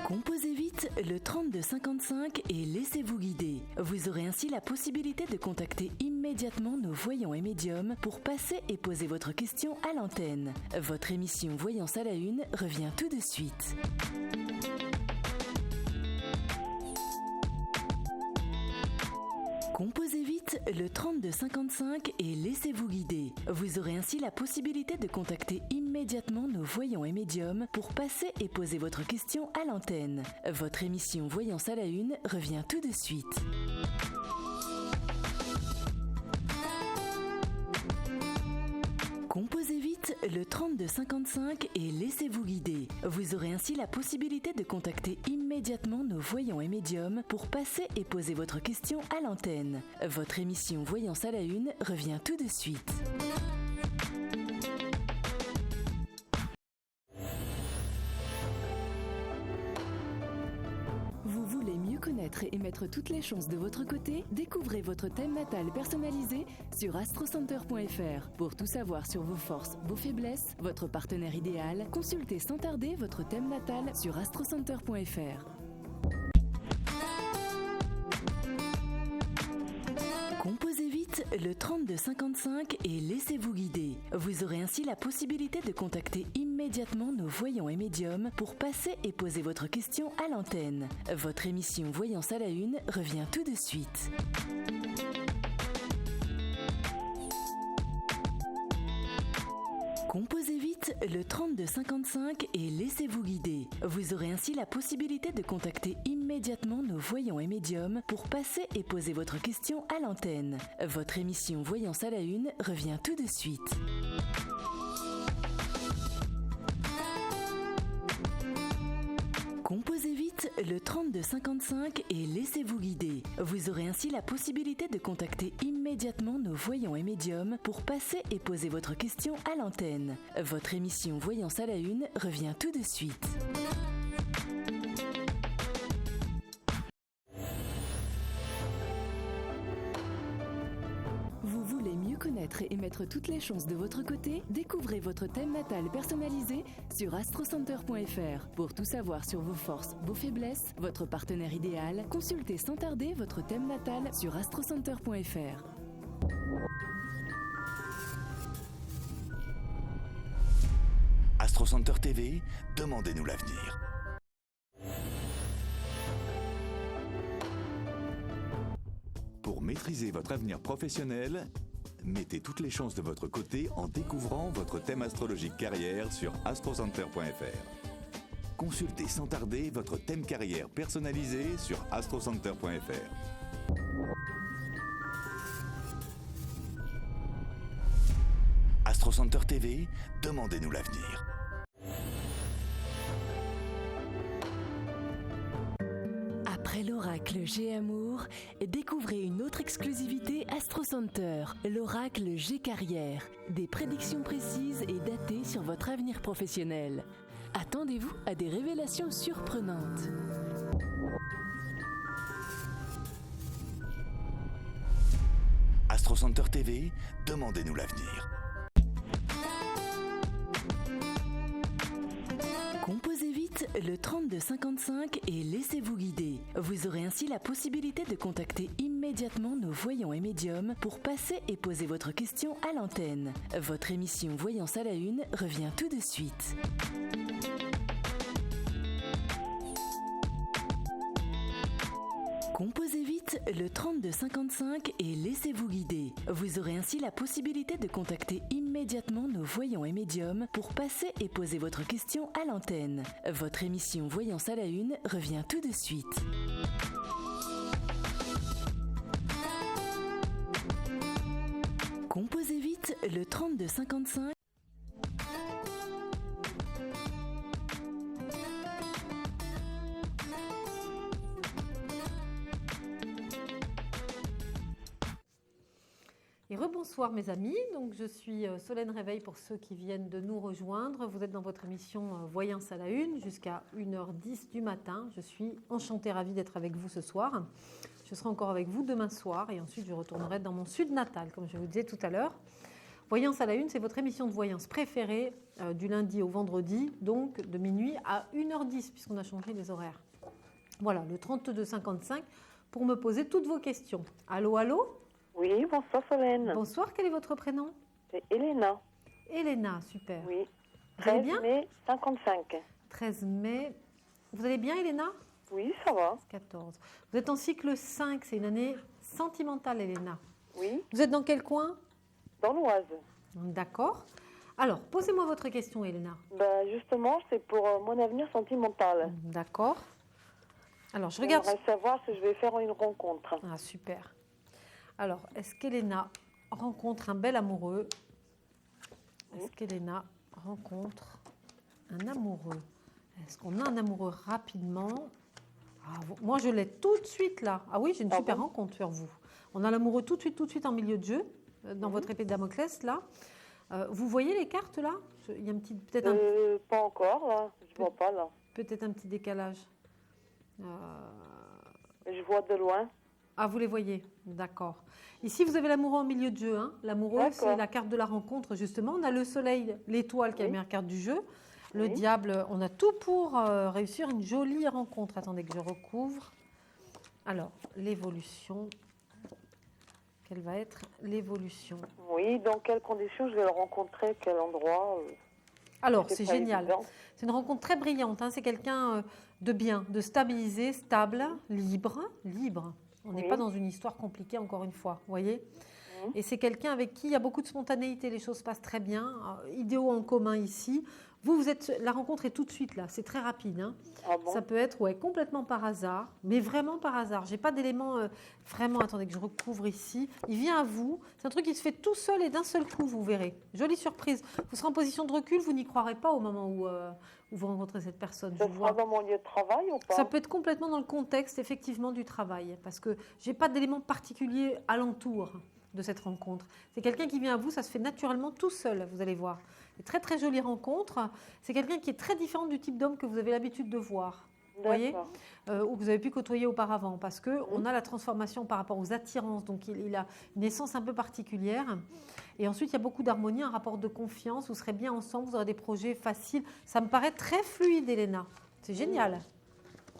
Composez vite le 3255 et laissez-vous guider. Vous aurez ainsi la possibilité de contacter immédiatement nos voyants et médiums pour passer et poser votre question à l'antenne. Votre émission Voyance à la Une revient tout de suite. Composez vite le 3255 et laissez-vous guider. Vous aurez ainsi la possibilité de contacter immédiatement nos voyants et médiums pour passer et poser votre question à l'antenne. Votre émission Voyance à la Une revient tout de suite. Composez vite le 3255 et laissez-vous guider. Vous aurez ainsi la possibilité de contacter immédiatement nos voyants et médiums pour passer et poser votre question à l'antenne. Votre émission Voyance à la Une revient tout de suite. Vous voulez mieux connaître et mettre toutes les chances de votre côté? Découvrez votre thème natal personnalisé sur astrocenter.fr. Pour tout savoir sur vos forces, vos faiblesses, votre partenaire idéal, consultez sans tarder votre thème natal sur astrocenter.fr. Composez vite le 3255 et laissez-vous guider. Vous aurez ainsi la possibilité de contacter immédiatement nos voyants et médiums pour passer et poser votre question à l'antenne. Votre émission Voyance à la Une revient tout de suite. Composez vite vite le 3255 et laissez-vous guider. Vous aurez ainsi la possibilité de contacter immédiatement nos voyants et médiums pour passer et poser votre question à l'antenne. Votre émission Voyance à la Une revient tout de suite. Composez vite le 3255 et laissez-vous guider. Vous aurez ainsi la possibilité de contacter immédiatement nos voyants et médiums pour passer et poser votre question à l'antenne. Votre émission Voyance à la Une revient tout de suite. Vous voulez mieux connaître et mettre toutes les chances de votre côté? Découvrez votre thème natal personnalisé sur astrocenter.fr. Pour tout savoir sur vos forces, vos faiblesses, votre partenaire idéal, consultez sans tarder votre thème natal sur astrocenter.fr. AstroCenter TV, demandez-nous l'avenir. Pour maîtriser votre avenir professionnel, mettez toutes les chances de votre côté en découvrant votre thème astrologique carrière sur astrocenter.fr. Consultez sans tarder votre thème carrière personnalisé sur astrocenter.fr. AstroCenter TV, demandez-nous l'avenir. Après l'oracle G-Amour, découvrez une autre exclusivité AstroCenter, l'oracle G-Carrière. Des prédictions précises et datées sur votre avenir professionnel. Attendez-vous à des révélations surprenantes. AstroCenter TV, demandez-nous l'avenir. Composez vite le 3255 et laissez-vous guider. Vous aurez ainsi la possibilité de contacter immédiatement nos voyants et médiums pour passer et poser votre question à l'antenne. Votre émission Voyance à la Une revient tout de suite. Composez vite le 3255 et laissez-vous guider. Vous aurez ainsi la possibilité de contacter immédiatement nos voyants et médiums pour passer et poser votre question à l'antenne. Votre émission Voyance à la Une revient tout de suite. Composez vite le 3255. Et rebonsoir mes amis, donc je suis Solène Réveil pour ceux qui viennent de nous rejoindre. Vous êtes dans votre émission Voyance à la Une jusqu'à 1h10 du matin. Je suis enchantée, ravie d'être avec vous ce soir. Je serai encore avec vous demain soir et ensuite je retournerai dans mon sud natal, comme je vous disais tout à l'heure. Voyance à la Une, c'est votre émission de voyance préférée du lundi au vendredi, donc de minuit à 1h10 puisqu'on a changé les horaires. Voilà, le 3255 pour me poser toutes vos questions. Allô, allô ? Oui, bonsoir Solène. Bonsoir, quel est votre prénom? C'est Elena. Elena, super. Oui. Vous allez bien? 13 mai 55. 13 mai. Vous allez bien, Elena? Oui, ça va. 14. Vous êtes en cycle 5, c'est une année sentimentale, Elena. Oui. Vous êtes dans quel coin? Dans l'Oise. D'accord. Alors, posez-moi votre question, Elena. Justement, c'est pour mon avenir sentimental. D'accord. Alors, je regarde. J'aimerais savoir si je vais faire une rencontre. Ah, super. Alors, est-ce qu'Elena rencontre un bel amoureux? Est-ce qu'Elena rencontre un amoureux? Est-ce qu'on a un amoureux rapidement? Moi, je l'ai tout de suite là. Ah oui, j'ai une super rencontre sur vous. On a l'amoureux tout de suite en milieu de jeu, dans votre épée de Damoclès là. Vous voyez les cartes là? Il y a peut-être pas encore là. Je vois pas là. Peut-être un petit décalage. Je vois de loin. Ah, vous les voyez, d'accord. Ici, vous avez l'amoureux en milieu de jeu. Hein. L'amoureux, c'est la carte de la rencontre, justement. On a le soleil, l'étoile qui est la meilleure carte du jeu. Le diable, on a tout pour réussir une jolie rencontre. Attendez que je recouvre. Alors, l'évolution. Quelle va être l'évolution? Oui, dans quelles conditions je vais le rencontrer? Quel endroit? Alors, c'est génial. Évident. C'est une rencontre très brillante. Hein. C'est quelqu'un de bien, de stabilisé, stable, libre. On n'est pas dans une histoire compliquée, encore une fois, vous voyez. Et c'est quelqu'un avec qui il y a beaucoup de spontanéité, les choses passent très bien, idéaux en commun ici. La rencontre est tout de suite là, c'est très rapide. Hein. Ah bon? Ça peut être complètement par hasard, mais vraiment par hasard. Je n'ai pas d'éléments vraiment, attendez que je recouvre ici. Il vient à vous, c'est un truc qui se fait tout seul et d'un seul coup, vous verrez. Jolie surprise. Vous serez en position de recul, vous n'y croirez pas au moment où vous rencontrez cette personne. Ça sera dans mon lieu de travail ou pas? Ça peut être complètement dans le contexte, effectivement, du travail, parce que je n'ai pas d'éléments particuliers alentour de cette rencontre. C'est quelqu'un qui vient à vous, ça se fait naturellement tout seul, vous allez voir. Une très très jolie rencontre. C'est quelqu'un qui est très différent du type d'homme que vous avez l'habitude de voir, vous voyez, ou que vous avez pu côtoyer auparavant, parce qu'on a la transformation par rapport aux attirances, donc il a une essence un peu particulière. Et ensuite, il y a beaucoup d'harmonie, un rapport de confiance, vous serez bien ensemble, vous aurez des projets faciles. Ça me paraît très fluide, Elena. C'est génial.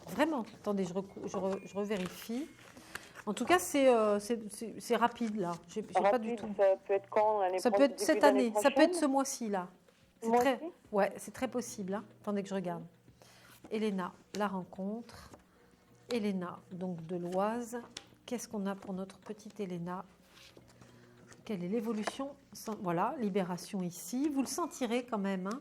Vraiment. Attendez, je revérifie. En tout cas, c'est rapide, là. J'ai pas du tout. Ça peut être quand? Ça peut être cette année. Ça peut être ce mois-ci, là. C'est très possible. Hein. Attendez que je regarde. Elena, la rencontre. Elena, donc de l'Oise. Qu'est-ce qu'on a pour notre petite Elena? Quelle est l'évolution? Voilà, libération ici. Vous le sentirez quand même. Hein.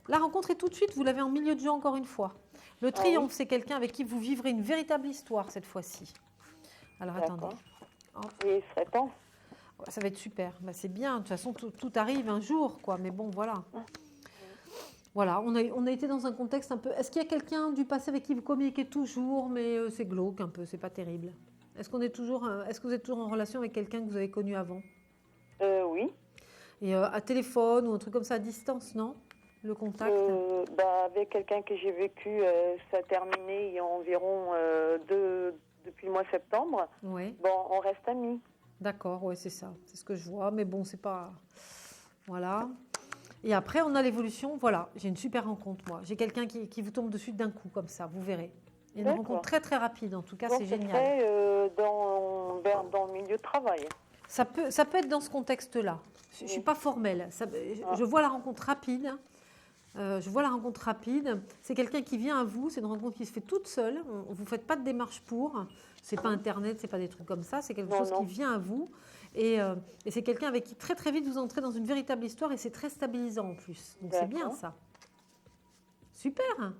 La rencontre est tout de suite. Vous l'avez en milieu de jeu encore une fois. Le triomphe, c'est quelqu'un avec qui vous vivrez une véritable histoire cette fois-ci. Alors, attendez. Et il serait temps. Ça va être super. Bah, c'est bien. De toute façon, tout arrive un jour, quoi. Mais bon, voilà. Voilà, on a été dans un contexte un peu... Est-ce qu'il y a quelqu'un du passé avec qui vous communiquez toujours, mais c'est glauque un peu, c'est pas terrible? Est-ce que vous êtes toujours en relation avec quelqu'un que vous avez connu avant? Oui. Et à téléphone ou un truc comme ça à distance, non? Le contact avec quelqu'un que j'ai vécu, ça a terminé il y a environ depuis le mois de septembre. Oui. Bon, on reste amis. D'accord, oui, c'est ça. C'est ce que je vois. Mais bon, c'est pas... Voilà. Et après, on a l'évolution. Voilà, j'ai une super rencontre, moi. J'ai quelqu'un qui vous tombe dessus d'un coup, comme ça, vous verrez. Il y a une rencontre très, très rapide. En tout cas, c'est génial. Dans le milieu de travail. Ça peut être dans ce contexte-là. Je ne suis pas formelle. Je vois la rencontre rapide. C'est quelqu'un qui vient à vous. C'est une rencontre qui se fait toute seule. Vous ne faites pas de démarche pour. Ce n'est pas Internet, ce n'est pas des trucs comme ça. C'est quelque chose qui vient à vous. Et c'est quelqu'un avec qui très très vite vous entrez dans une véritable histoire et c'est très stabilisant en plus. Donc c'est bien ça. Super.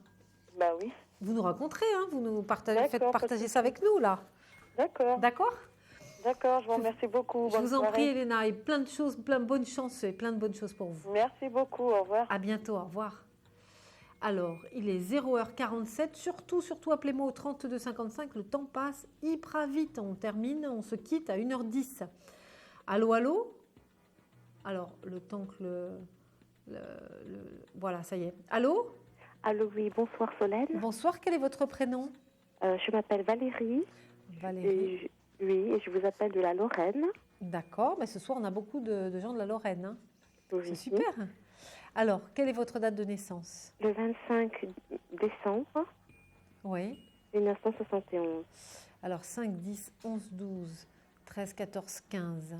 Bah oui. Vous nous raconterez, hein, vous nous faites partager ça avec nous là. D'accord. D'accord. D'accord, je vous remercie beaucoup. Je vous en prie, Elena, et plein de choses, plein de bonnes chances et plein de bonnes choses pour vous. Merci beaucoup, au revoir. À bientôt, au revoir. Alors, il est 0h47, surtout appelez-moi au 3255, le temps passe hyper vite, on termine, on se quitte à 1h10. Allô, allô? Alors, le temps que voilà, ça y est. Allô? Allô, oui, bonsoir Solène. Bonsoir, quel est votre prénom? Je m'appelle Valérie. Valérie. Et je vous appelle de la Lorraine. D'accord, mais ce soir on a beaucoup de gens de la Lorraine. Hein. Oui. C'est super. Alors, quelle est votre date de naissance? Le 25 décembre. Oui. 1971. Alors, 5, 10, 11, 12, 13, 14, 15.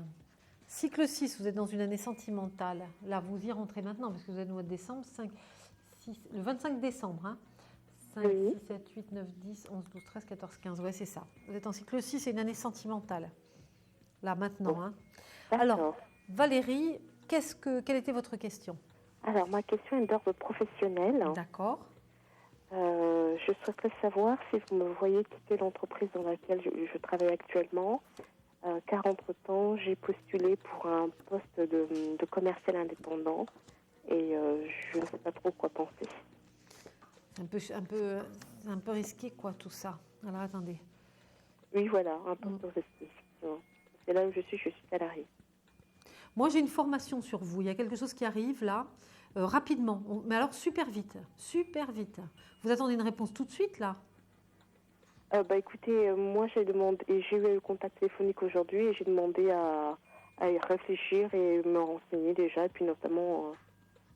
Cycle 6, vous êtes dans une année sentimentale. Là, vous y rentrez maintenant, parce que vous êtes au mois de décembre. 5, 6, le 25 décembre, hein. 5, 6, 7, 8, 9, 10, 11, 12, 13, 14, 15. Oui, c'est ça. Vous êtes en cycle 6, c'est une année sentimentale. Là, maintenant. Hein. Alors, Valérie, quelle était votre question? Alors, ma question est d'ordre professionnel. D'accord. Je souhaiterais savoir si vous me voyez quitter l'entreprise dans laquelle je travaille actuellement, car entre-temps, j'ai postulé pour un poste de commercial indépendant et je ne sais pas trop quoi penser. Un peu risqué, quoi, tout ça. Alors, attendez. Oui, voilà, un peu risqué. C'est là où je suis salariée. Moi, j'ai une formation sur vous. Il y a quelque chose qui arrive là, rapidement. Mais alors, super vite. Vous attendez une réponse tout de suite, là? Écoutez, moi, j'ai eu le contact téléphonique aujourd'hui et j'ai demandé à y réfléchir et me renseigner déjà, et puis notamment...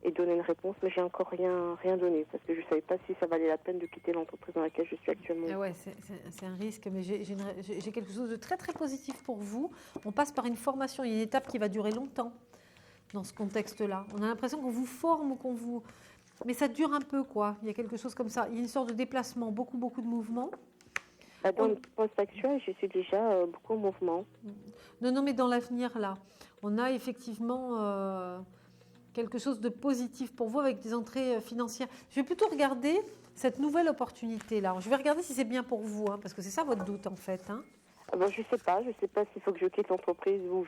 et donner une réponse, mais j'ai encore rien donné parce que je ne savais pas si ça valait la peine de quitter l'entreprise dans laquelle je suis actuellement. Ouais, c'est un risque, mais j'ai quelque chose de très très positif pour vous. On passe par une formation, il y a une étape qui va durer longtemps dans ce contexte-là. On a l'impression qu'on vous forme ou qu'on vous... Mais ça dure un peu, quoi. Il y a quelque chose comme ça. Il y a une sorte de déplacement, beaucoup de mouvements. Dans le poste actuel, je suis déjà beaucoup en mouvement. Non, mais dans l'avenir, là, on a effectivement quelque chose de positif pour vous avec des entrées financières. Je vais plutôt regarder cette nouvelle opportunité-là. Je vais regarder si c'est bien pour vous, hein, parce que c'est ça votre doute, en fait. Hein. Je sais pas s'il faut que je quitte l'entreprise où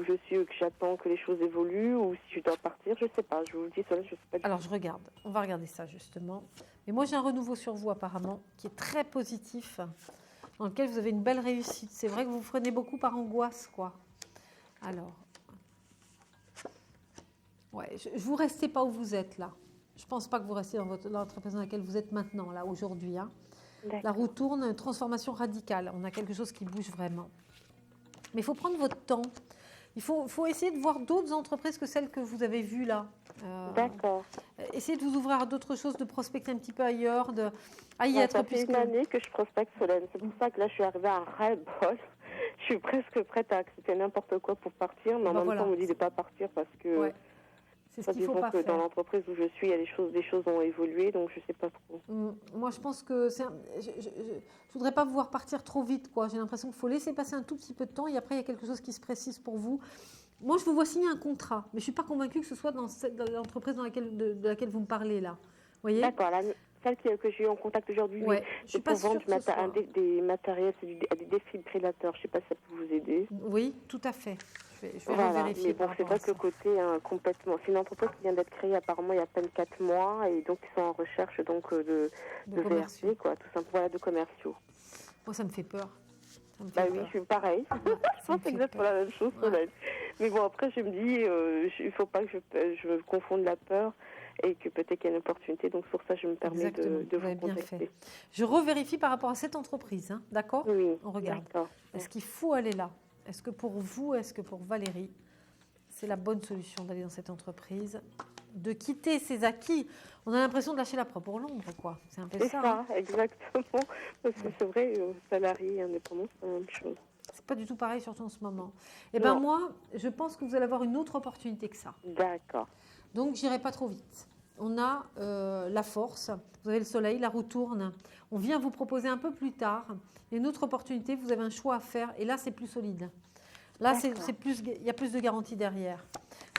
je suis, que j'attends que les choses évoluent, ou si je dois partir, je sais pas. Je vous le dis, je sais pas. Alors je regarde, on va regarder ça justement. Mais moi j'ai un renouveau sur vous apparemment, qui est très positif, dans lequel vous avez une belle réussite. C'est vrai que vous freinez beaucoup par angoisse, quoi. Alors, ouais, vous restez pas où vous êtes là. Je pense pas que vous restez dans l'entreprise dans laquelle vous êtes maintenant, là, aujourd'hui, hein. La roue tourne, transformation radicale. On a quelque chose qui bouge vraiment. Mais il faut prendre votre temps. Il faut essayer de voir d'autres entreprises que celles que vous avez vues là. D'accord. Essayez de vous ouvrir à d'autres choses, de prospecter un petit peu ailleurs, à y être. Ça fait une année que je prospecte, Solène. C'est pour ça que là, je suis arrivée à un ras-le-bol. Je suis presque prête à accepter n'importe quoi pour partir, mais en même temps, on me dit de ne pas partir parce que... Ouais. C'est ce qu'il faut pas faire. Dans l'entreprise où je suis, il y a des choses ont évolué, donc je ne sais pas trop. Moi, je pense que je ne voudrais pas vous voir partir trop vite, quoi. J'ai l'impression qu'il faut laisser passer un tout petit peu de temps et après, il y a quelque chose qui se précise pour vous. Moi, je vous vois signer un contrat, mais je ne suis pas convaincue que ce soit dans l'entreprise de laquelle vous me parlez, là. Voyez ? D'accord, celle que j'ai eu en contact aujourd'hui, c'est pour vendre des matériels, c'est des défibrillateurs. Je ne sais pas si ça peut vous aider. Oui, tout à fait. Je vais vérifier. Mais bon, c'est vrai que le côté complètement... C'est une entreprise qui vient d'être créée apparemment il y a à peine 4 mois et donc ils sont en recherche donc, de VRC, quoi, tout simplement, voilà, de commerciaux. Moi, ça me fait peur. Oui, je suis pareil. Je pense exactement la même chose. Ouais. Mais bon, après, je me dis, il ne faut pas que je me confonde la peur et que peut-être qu'il y a une opportunité. Donc, pour ça, je me permets de vous contacter. Je revérifie par rapport à cette entreprise, hein, d'accord ? Oui, on regarde. Est-ce qu'il faut aller là ? Est-ce que pour vous, est-ce que pour Valérie, c'est la bonne solution d'aller dans cette entreprise, de quitter ses acquis ? On a l'impression de lâcher la proie pour l'ombre, quoi. C'est un peu ça. C'est ça, exactement. Parce que c'est vrai, salarié et indépendant, c'est la même chose. C'est pas du tout pareil, surtout en ce moment. Eh bien, moi, je pense que vous allez avoir une autre opportunité que ça. D'accord. Donc, j'irai pas trop vite. On a la force, vous avez le soleil, la roue tourne. On vient vous proposer un peu plus tard une autre opportunité, vous avez un choix à faire et là, c'est plus solide. Là, il y a plus de garantie derrière.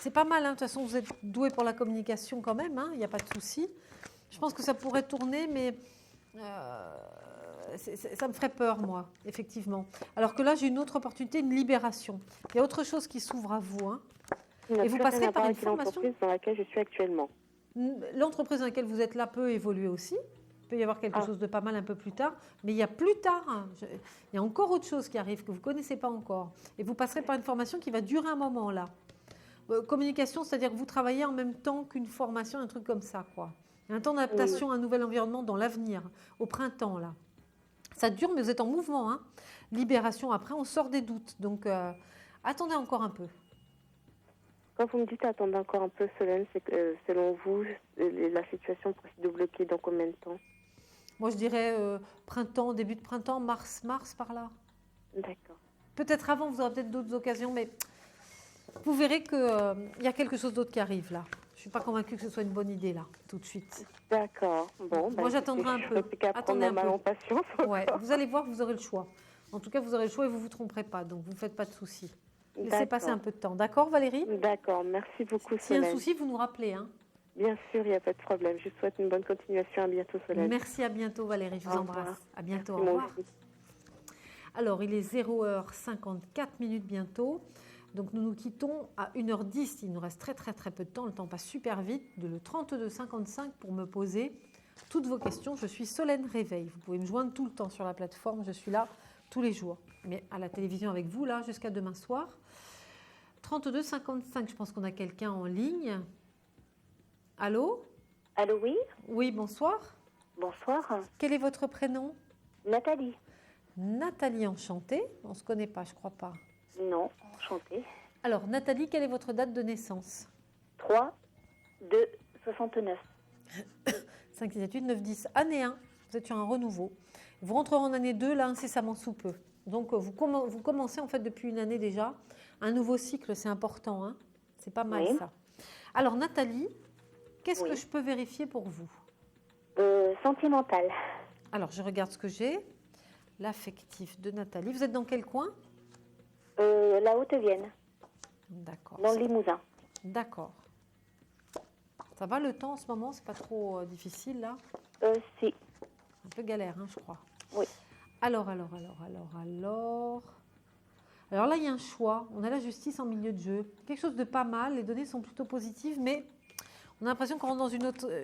C'est pas mal, hein. De toute façon, vous êtes doué pour la communication quand même, hein. Il n'y a pas de souci. Je pense que ça pourrait tourner, mais ça me ferait peur, moi, effectivement. Alors que là, j'ai une autre opportunité, une libération. Il y a autre chose qui s'ouvre à vous, hein. Et vous passerez par une formation. L'entreprise dans laquelle je suis actuellement. L'entreprise dans laquelle vous êtes là peut évoluer aussi. Il peut y avoir quelque chose de pas mal un peu plus tard. Mais il y a plus tard, il y a encore autre chose qui arrive que vous ne connaissez pas encore. Et vous passerez par une formation qui va durer un moment, là. Communication, c'est-à-dire que vous travaillez en même temps qu'une formation, un truc comme ça, quoi. Il y a un temps d'adaptation à un nouvel environnement dans l'avenir, au printemps, là. Ça dure, mais vous êtes en mouvement, hein. Libération, après, on sort des doutes. Donc, attendez encore un peu. Quand vous me dites attendez encore un peu, Solène, c'est que selon vous, la situation pourrait se débloquer dans combien de temps ? Moi, je dirais printemps, début de printemps, mars par là. D'accord. Peut-être avant, vous aurez peut-être d'autres occasions, mais vous verrez qu'il y a quelque chose d'autre qui arrive là. Je ne suis pas convaincue que ce soit une bonne idée là, tout de suite. D'accord. Bon, moi, j'attendrai un peu. Attendez un peu. En patience. Ouais, vous allez voir, vous aurez le choix. En tout cas, vous aurez le choix et vous ne vous tromperez pas, donc vous ne faites pas de soucis. Laissez passer un peu de temps. D'accord, Valérie ? D'accord, merci beaucoup, Solène. S'il y a un souci, vous nous rappelez, hein ? Bien sûr, il n'y a pas de problème. Je vous souhaite une bonne continuation. À bientôt, Solène. Merci, à bientôt, Valérie. Je vous embrasse. À bientôt, au revoir. Alors, il est 0h54 bientôt. Donc, nous nous quittons à 1h10. Il nous reste très, très, très peu de temps. Le temps passe super vite. Le 32-55 pour me poser toutes vos questions. Je suis Solène Réveil. Vous pouvez me joindre tout le temps sur la plateforme. Je suis là tous les jours. Mais à la télévision avec vous, là, jusqu'à demain soir. 32-55, je pense qu'on a quelqu'un en ligne. Allô ? Allô, oui ? Oui, bonsoir. Bonsoir. Quel est votre prénom ? Nathalie. Nathalie, enchantée. On ne se connaît pas, je crois pas. Non, enchantée. Alors, Nathalie, quelle est votre date de naissance ? 3/2/69. 5, 6, 7, 8, 9, 10. Année 1, vous êtes sur un renouveau. Vous rentrerez en année 2, là, incessamment sous peu. Donc, vous commencez, en fait, depuis une année déjà, un nouveau cycle. C'est important, hein ? C'est pas mal, ça. Alors, Nathalie, qu'est-ce que je peux vérifier pour vous ? Sentimental. Alors, je regarde ce que j'ai. l'affectif de Nathalie. Vous êtes dans quel coin? La Haute-Vienne. D'accord. Dans le Limousin. D'accord. Ça va le temps en ce moment? C'est pas trop difficile là? Si. Un peu galère, hein, je crois. Oui. Alors là, il y a un choix. On a la justice en milieu de jeu. Quelque chose de pas mal. Les données sont plutôt positives, mais on a l'impression qu'on rentre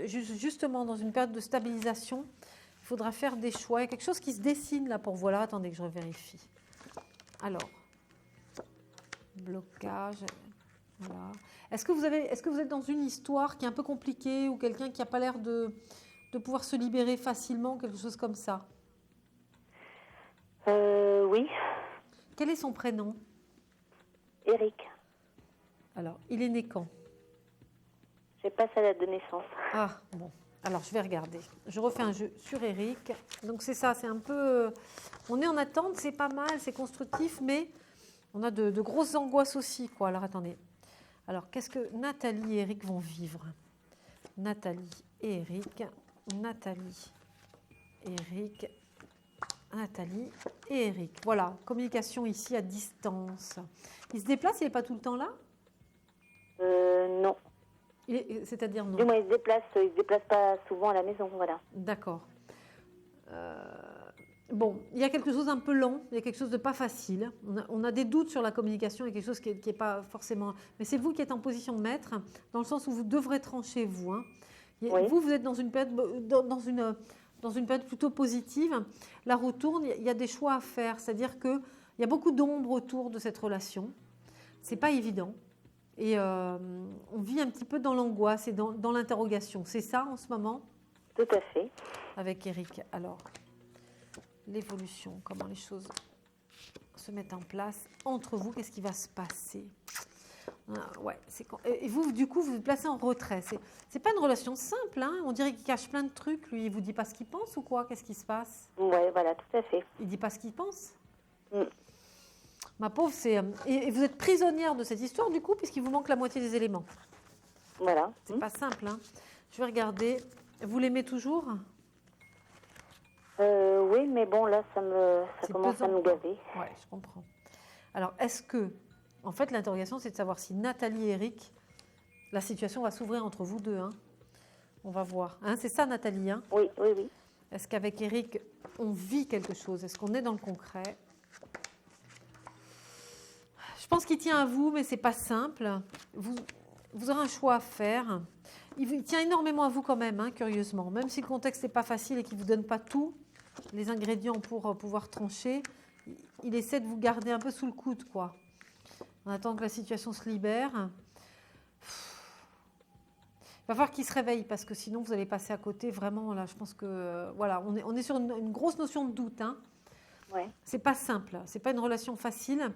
justement dans une période de stabilisation. Il faudra faire des choix. Il y a quelque chose qui se dessine là pour vous. Alors, attendez que je vérifie. Alors, blocage. Voilà. Est-ce que vous êtes dans une histoire qui est un peu compliquée ou quelqu'un qui n'a pas l'air de pouvoir se libérer facilement, quelque chose comme ça? Oui. Quel est son prénom? Eric. Alors, il est né quand? Je pas sa date de naissance. Ah, bon. Alors, je vais regarder. Je refais un jeu sur Eric. Donc, c'est ça, c'est un peu... On est en attente, c'est pas mal, c'est constructif, mais on a de grosses angoisses aussi, quoi. Alors, attendez. Alors, qu'est-ce que Nathalie et Eric vont vivre? Nathalie et Eric. Nathalie, Eric. Nathalie et Eric. Voilà, communication ici à distance. Il se déplace, il n'est pas tout le temps là? Non. C'est-à-dire non? Du moins, il se déplace pas souvent à la maison, voilà. D'accord. Bon, il y a quelque chose d'un peu lent, il y a quelque chose de pas facile. On a des doutes sur la communication, il y a quelque chose qui est pas forcément... Mais c'est vous qui êtes en position de maître, dans le sens où vous devrez trancher, vous. Hein. Oui. Vous êtes dans une période, dans une période plutôt positive. La roue tourne, il y a des choix à faire. C'est-à-dire qu'il y a beaucoup d'ombre autour de cette relation. Ce n'est pas évident. Et on vit un petit peu dans l'angoisse et dans l'interrogation. C'est ça en ce moment? Tout à fait. Avec Eric. Alors, l'évolution, comment les choses se mettent en place entre vous, qu'est-ce qui va se passer? Ouais, et vous, du coup, vous vous placez en retrait. C'est pas une relation simple, hein. On dirait qu'il cache plein de trucs. Lui, il vous dit pas ce qu'il pense ou quoi? Qu'est-ce qui se passe? Ouais, voilà, tout à fait. Il dit pas ce qu'il pense? Ma pauvre, et vous êtes prisonnière de cette histoire, du coup, puisqu'il vous manque la moitié des éléments. Voilà. C'est pas simple, hein. Je vais regarder. Vous l'aimez toujours? Oui, mais bon, là, ça commence à me gaver. Ouais, je comprends. Alors, est-ce que... En fait, l'interrogation, c'est de savoir si Nathalie et Eric, la situation va s'ouvrir entre vous deux. Hein. On va voir. Hein, c'est ça, Nathalie? Hein? Oui, oui, oui. Est-ce qu'avec Eric, on vit quelque chose? Est-ce qu'on est dans le concret? Je pense qu'il tient à vous, mais ce n'est pas simple. Vous aurez un choix à faire. Il tient énormément à vous quand même, hein, curieusement. Même si le contexte n'est pas facile et qu'il ne vous donne pas tous les ingrédients pour pouvoir trancher, il essaie de vous garder un peu sous le coude, quoi. On attend que la situation se libère. Il va falloir qu'il se réveille parce que sinon vous allez passer à côté. Vraiment, là, je pense que voilà, on est sur une grosse notion de doute. Hein. Ouais. C'est pas simple. C'est pas une relation facile.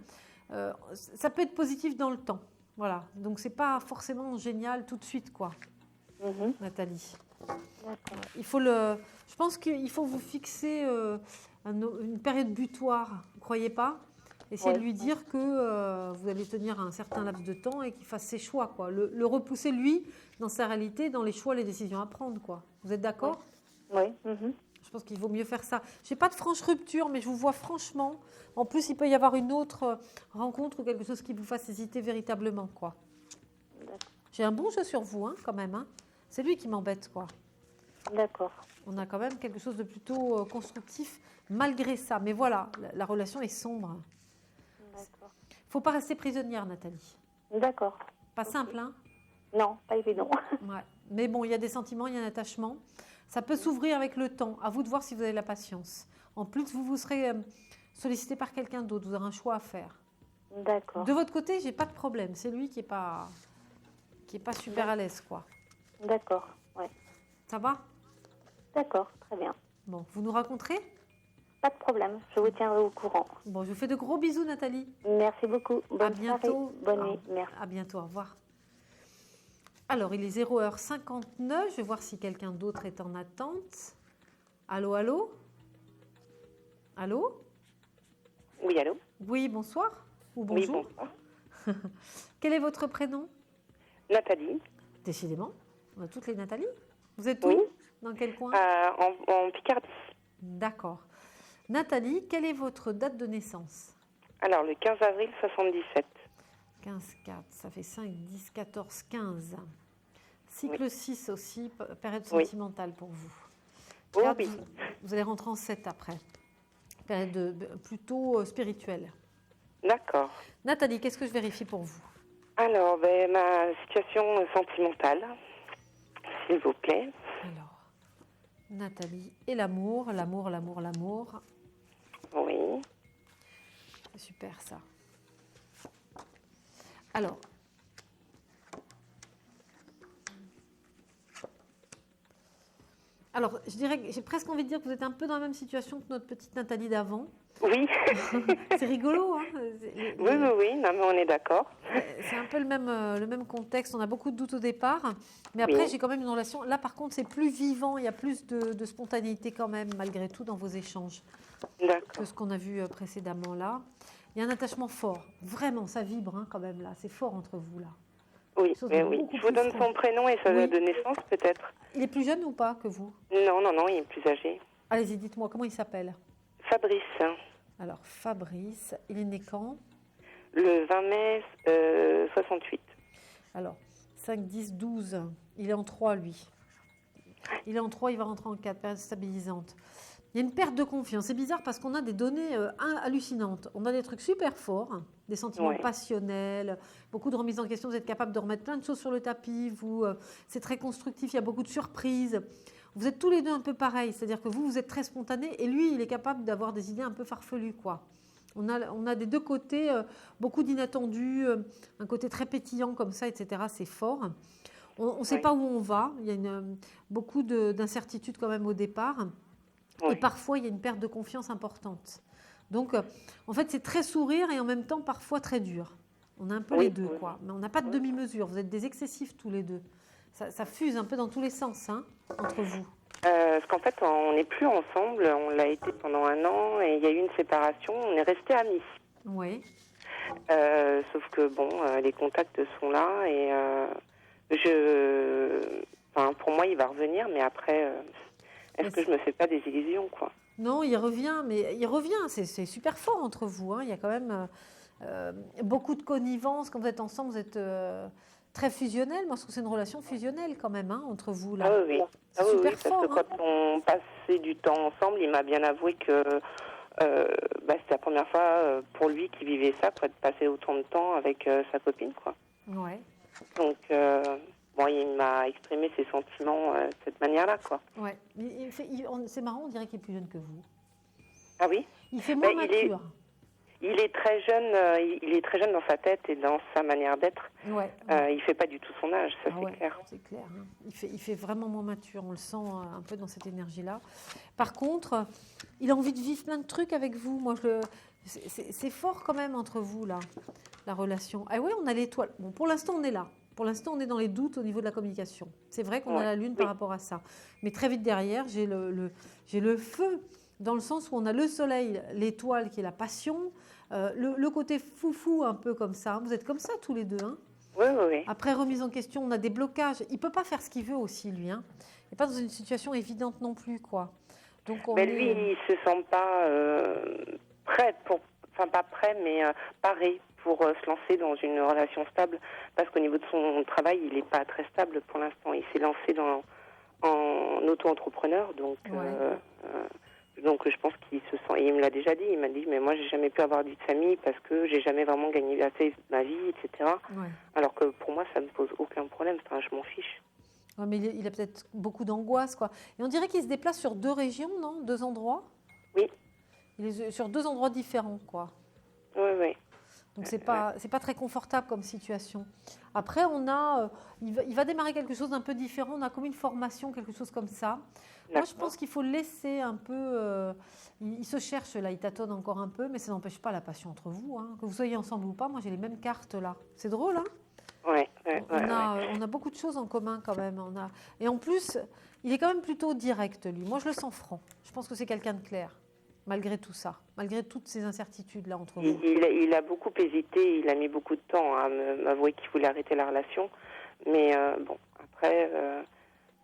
Ça peut être positif dans le temps. Voilà. Donc c'est pas forcément génial tout de suite, quoi. Nathalie. Je pense qu'il faut vous fixer une période butoir. Vous croyez pas? Essayez de lui dire que vous allez tenir un certain laps de temps et qu'il fasse ses choix, quoi. Le repousser, lui, dans sa réalité, dans les choix, les décisions à prendre, quoi. Vous êtes d'accord? Oui. Je pense qu'il vaut mieux faire ça. Je n'ai pas de franche rupture, mais je vous vois franchement. En plus, il peut y avoir une autre rencontre ou quelque chose qui vous fasse hésiter véritablement, quoi. J'ai un bon jeu sur vous, hein, quand même. Hein. C'est lui qui m'embête, quoi. D'accord. On a quand même quelque chose de plutôt constructif, malgré ça. Mais voilà, la relation est sombre. D'accord. Il ne faut pas rester prisonnière, Nathalie. D'accord. Pas simple, hein? Non, pas évident. Ouais. Mais bon, il y a des sentiments, il y a un attachement. Ça peut s'ouvrir avec le temps. À vous de voir si vous avez la patience. En plus, vous serez sollicité par quelqu'un d'autre. Vous aurez un choix à faire. D'accord. De votre côté, j'ai pas de problème. C'est lui qui est pas super à l'aise, quoi. D'accord. Ouais. Ça va? D'accord, très bien. Bon, vous nous raconterez? Pas de problème, je vous tiendrai au courant. Bon, je vous fais de gros bisous, Nathalie. Merci beaucoup. Bonne à bientôt. Soirée. Bonne nuit. Merci. À bientôt, au revoir. Alors, il est 0h59. Je vais voir si quelqu'un d'autre est en attente. Allô, allô? Allô? Oui, allô? Oui, bonsoir. Ou bonjour. Oui, bonsoir. Quel est votre prénom? Nathalie. Décidément, on a toutes les Nathalie. Vous êtes où? Oui. Dans quel coin? En Picardie. D'accord. Nathalie, quelle est votre date de naissance? Alors, le 15 avril 77. 15-4, ça fait 5, 10, 14, 15. Cycle 6 aussi, période sentimentale pour vous. Oui. Vous allez rentrer en 7 après. Période plutôt spirituelle. D'accord. Nathalie, qu'est-ce que je vérifie pour vous? Alors, ma situation sentimentale, s'il vous plaît. Alors, Nathalie, et l'amour. Oui. C'est super ça. Alors, je dirais que j'ai presque envie de dire que vous êtes un peu dans la même situation que notre petite Nathalie d'avant. Oui. C'est rigolo, hein? Oui, non, mais on est d'accord. C'est un peu le même contexte. On a beaucoup de doutes au départ, mais après, j'ai quand même une relation. Là, par contre, c'est plus vivant. Il y a plus de spontanéité quand même, malgré tout, dans vos échanges que ce qu'on a vu précédemment là. Il y a un attachement fort. Vraiment, ça vibre quand même là. C'est fort entre vous là. Oui, oui. Je vous donne son prénom et sa date de naissance peut-être. Il est plus jeune ou pas que vous? Non, il est plus âgé. Allez-y, dites-moi, comment il s'appelle? Fabrice. Alors, Fabrice, il est né quand? Le 20 mai 68. Alors, 5, 10, 12. Il est en 3, lui. Il est en 3, il va rentrer en 4, période stabilisante. Il y a une perte de confiance. C'est bizarre parce qu'on a des données hallucinantes. On a des trucs super forts, des sentiments passionnels, beaucoup de remise en question. Vous êtes capable de remettre plein de choses sur le tapis. C'est très constructif, il y a beaucoup de surprises. Vous êtes tous les deux un peu pareils. C'est-à-dire que vous êtes très spontané et lui, il est capable d'avoir des idées un peu farfelues, quoi. On a des deux côtés beaucoup d'inattendus, un côté très pétillant comme ça, etc. C'est fort. On ne sait pas où on va. Il y a beaucoup d'incertitudes quand même au départ. Et parfois, il y a une perte de confiance importante. Donc, en fait, c'est très sourire et en même temps, parfois très dur. On a un peu les deux, quoi. Mais on n'a pas de demi-mesure. Vous êtes des excessifs tous les deux. Ça fuse un peu dans tous les sens, hein, entre vous. Parce qu'en fait, on n'est plus ensemble. On l'a été pendant 1 an et il y a eu une séparation. On est restés amis. Oui. Sauf que, les contacts sont là et pour moi, il va revenir, mais après... Est-ce que je me fais pas des illusions, quoi? Non, il revient, c'est super fort entre vous. Hein. Il y a quand même beaucoup de connivence. Quand vous êtes ensemble, vous êtes très fusionnel. Moi, je trouve que c'est une relation fusionnelle quand même, hein, entre vous. Là. Ah oui, c'est super fort. Parce que quand on passait du temps ensemble, il m'a bien avoué que c'était la première fois pour lui qu'il vivait ça, quoi, de passer autant de temps avec sa copine, quoi. Ouais. Donc... il m'a exprimé ses sentiments de cette manière-là, quoi. Ouais. C'est marrant, on dirait qu'il est plus jeune que vous. Ah oui? Il fait moins mature. Il est très jeune. Il est très jeune dans sa tête et dans sa manière d'être. Ouais. Il fait pas du tout son âge, ça c'est clair. C'est clair. Hein. Il fait vraiment moins mature. On le sent un peu dans cette énergie-là. Par contre, il a envie de vivre plein de trucs avec vous. Moi, c'est fort quand même entre vous là, la relation. Ah oui, on a l'étoile. Bon, pour l'instant, on est là. Pour l'instant, on est dans les doutes au niveau de la communication. C'est vrai qu'on a la lune par rapport à ça. Mais très vite derrière, j'ai le feu, dans le sens où on a le soleil, l'étoile qui est la passion, le côté foufou un peu comme ça. Vous êtes comme ça tous les deux. Hein. Oui. Après remise en question, on a des blocages. Il ne peut pas faire ce qu'il veut aussi, lui. Hein. Il n'est pas dans une situation évidente non plus, quoi. Donc lui, il ne se sent pas prêt pas prêt, mais paré pour se lancer dans une relation stable, parce qu'au niveau de son travail, il n'est pas très stable pour l'instant. Il s'est lancé en auto-entrepreneur, donc je pense qu'il se sent, et il me l'a déjà dit, il m'a dit, mais moi j'ai jamais pu avoir de vie de famille parce que j'ai jamais vraiment gagné assez ma vie, etc. Ouais. Alors que pour moi, ça me pose aucun problème, je m'en fiche. Ouais, mais il a peut-être beaucoup d'angoisse, quoi. Et on dirait qu'il se déplace sur 2 régions, non? 2 endroits? Oui. Il est sur 2 endroits différents, quoi. Oui. Donc c'est pas très confortable comme situation. Après, il va démarrer quelque chose d'un peu différent. On a comme une formation, quelque chose comme ça. Moi, je pense qu'il faut le laisser un peu. Il se cherche là, il tâtonne encore un peu, mais ça n'empêche pas la passion entre vous. Hein. Que vous soyez ensemble ou pas, moi j'ai les mêmes cartes là. C'est drôle, hein? On a beaucoup de choses en commun quand même. Et en plus, il est quand même plutôt direct lui. Moi, je le sens franc. Je pense que c'est quelqu'un de clair. Malgré tout ça, malgré toutes ces incertitudes-là entre vous. Il a beaucoup hésité, il a mis beaucoup de temps à m'avouer qu'il voulait arrêter la relation. Mais après,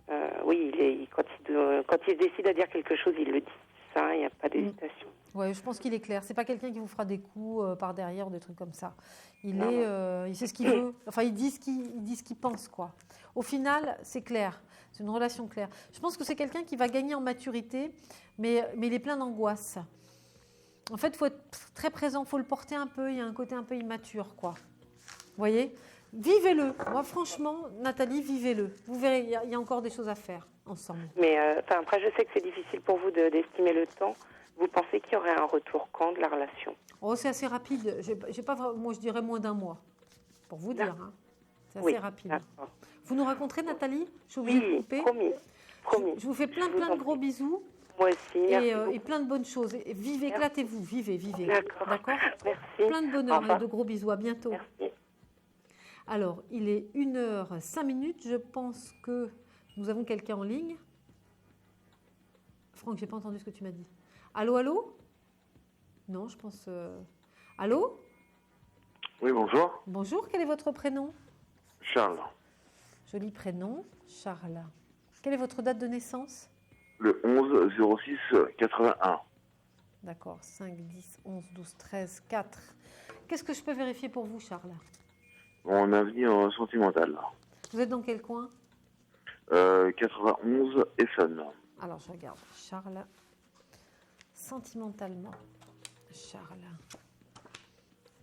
quand il décide à dire quelque chose, il le dit. ça, il n'y a pas d'hésitation. Oui, je pense qu'il est clair. C'est pas quelqu'un qui vous fera des coups par derrière, des trucs comme ça. Il sait ce qu'il veut. Enfin, il dit ce qu'il pense, quoi. Au final, c'est clair. C'est une relation claire. Je pense que c'est quelqu'un qui va gagner en maturité, mais il est plein d'angoisse. En fait, il faut être très présent, il faut le porter un peu. Il y a un côté un peu immature, quoi. Vous voyez ? Vivez-le. Moi, franchement, Nathalie, vivez-le. Vous verrez, il y a encore des choses à faire ensemble. Mais après, je sais que c'est difficile pour vous d'estimer le temps. Vous pensez qu'il y aurait un retour quand de la relation ? Oh, c'est assez rapide. Moi, je dirais moins d'un mois, pour vous dire. Hein. C'est assez rapide. D'accord. Vous nous raconterez, Nathalie ? Je suis obligée de couper. Promis. Je vous fais plein de gros bisous. Moi aussi, merci et plein de bonnes choses. Et vivez, éclatez-vous, vivez. D'accord. Merci. Plein de bonheur et de gros bisous. À bientôt. Merci. Alors, il est 1h05. Je pense que nous avons quelqu'un en ligne. Franck, je n'ai pas entendu ce que tu m'as dit. Allô ? Non, je pense... Allô ? Oui, bonjour. Bonjour, quel est votre prénom ? Charles. Joli prénom, Charles. Quelle est votre date de naissance ? Le 11-06-81. D'accord, 5, 10, 11, 12, 13, 4. Qu'est-ce que je peux vérifier pour vous, Charles ? On a avenir sentimental. Vous êtes dans quel coin ? 91 Essonne. Alors, je regarde. Charles, sentimentalement. Charles.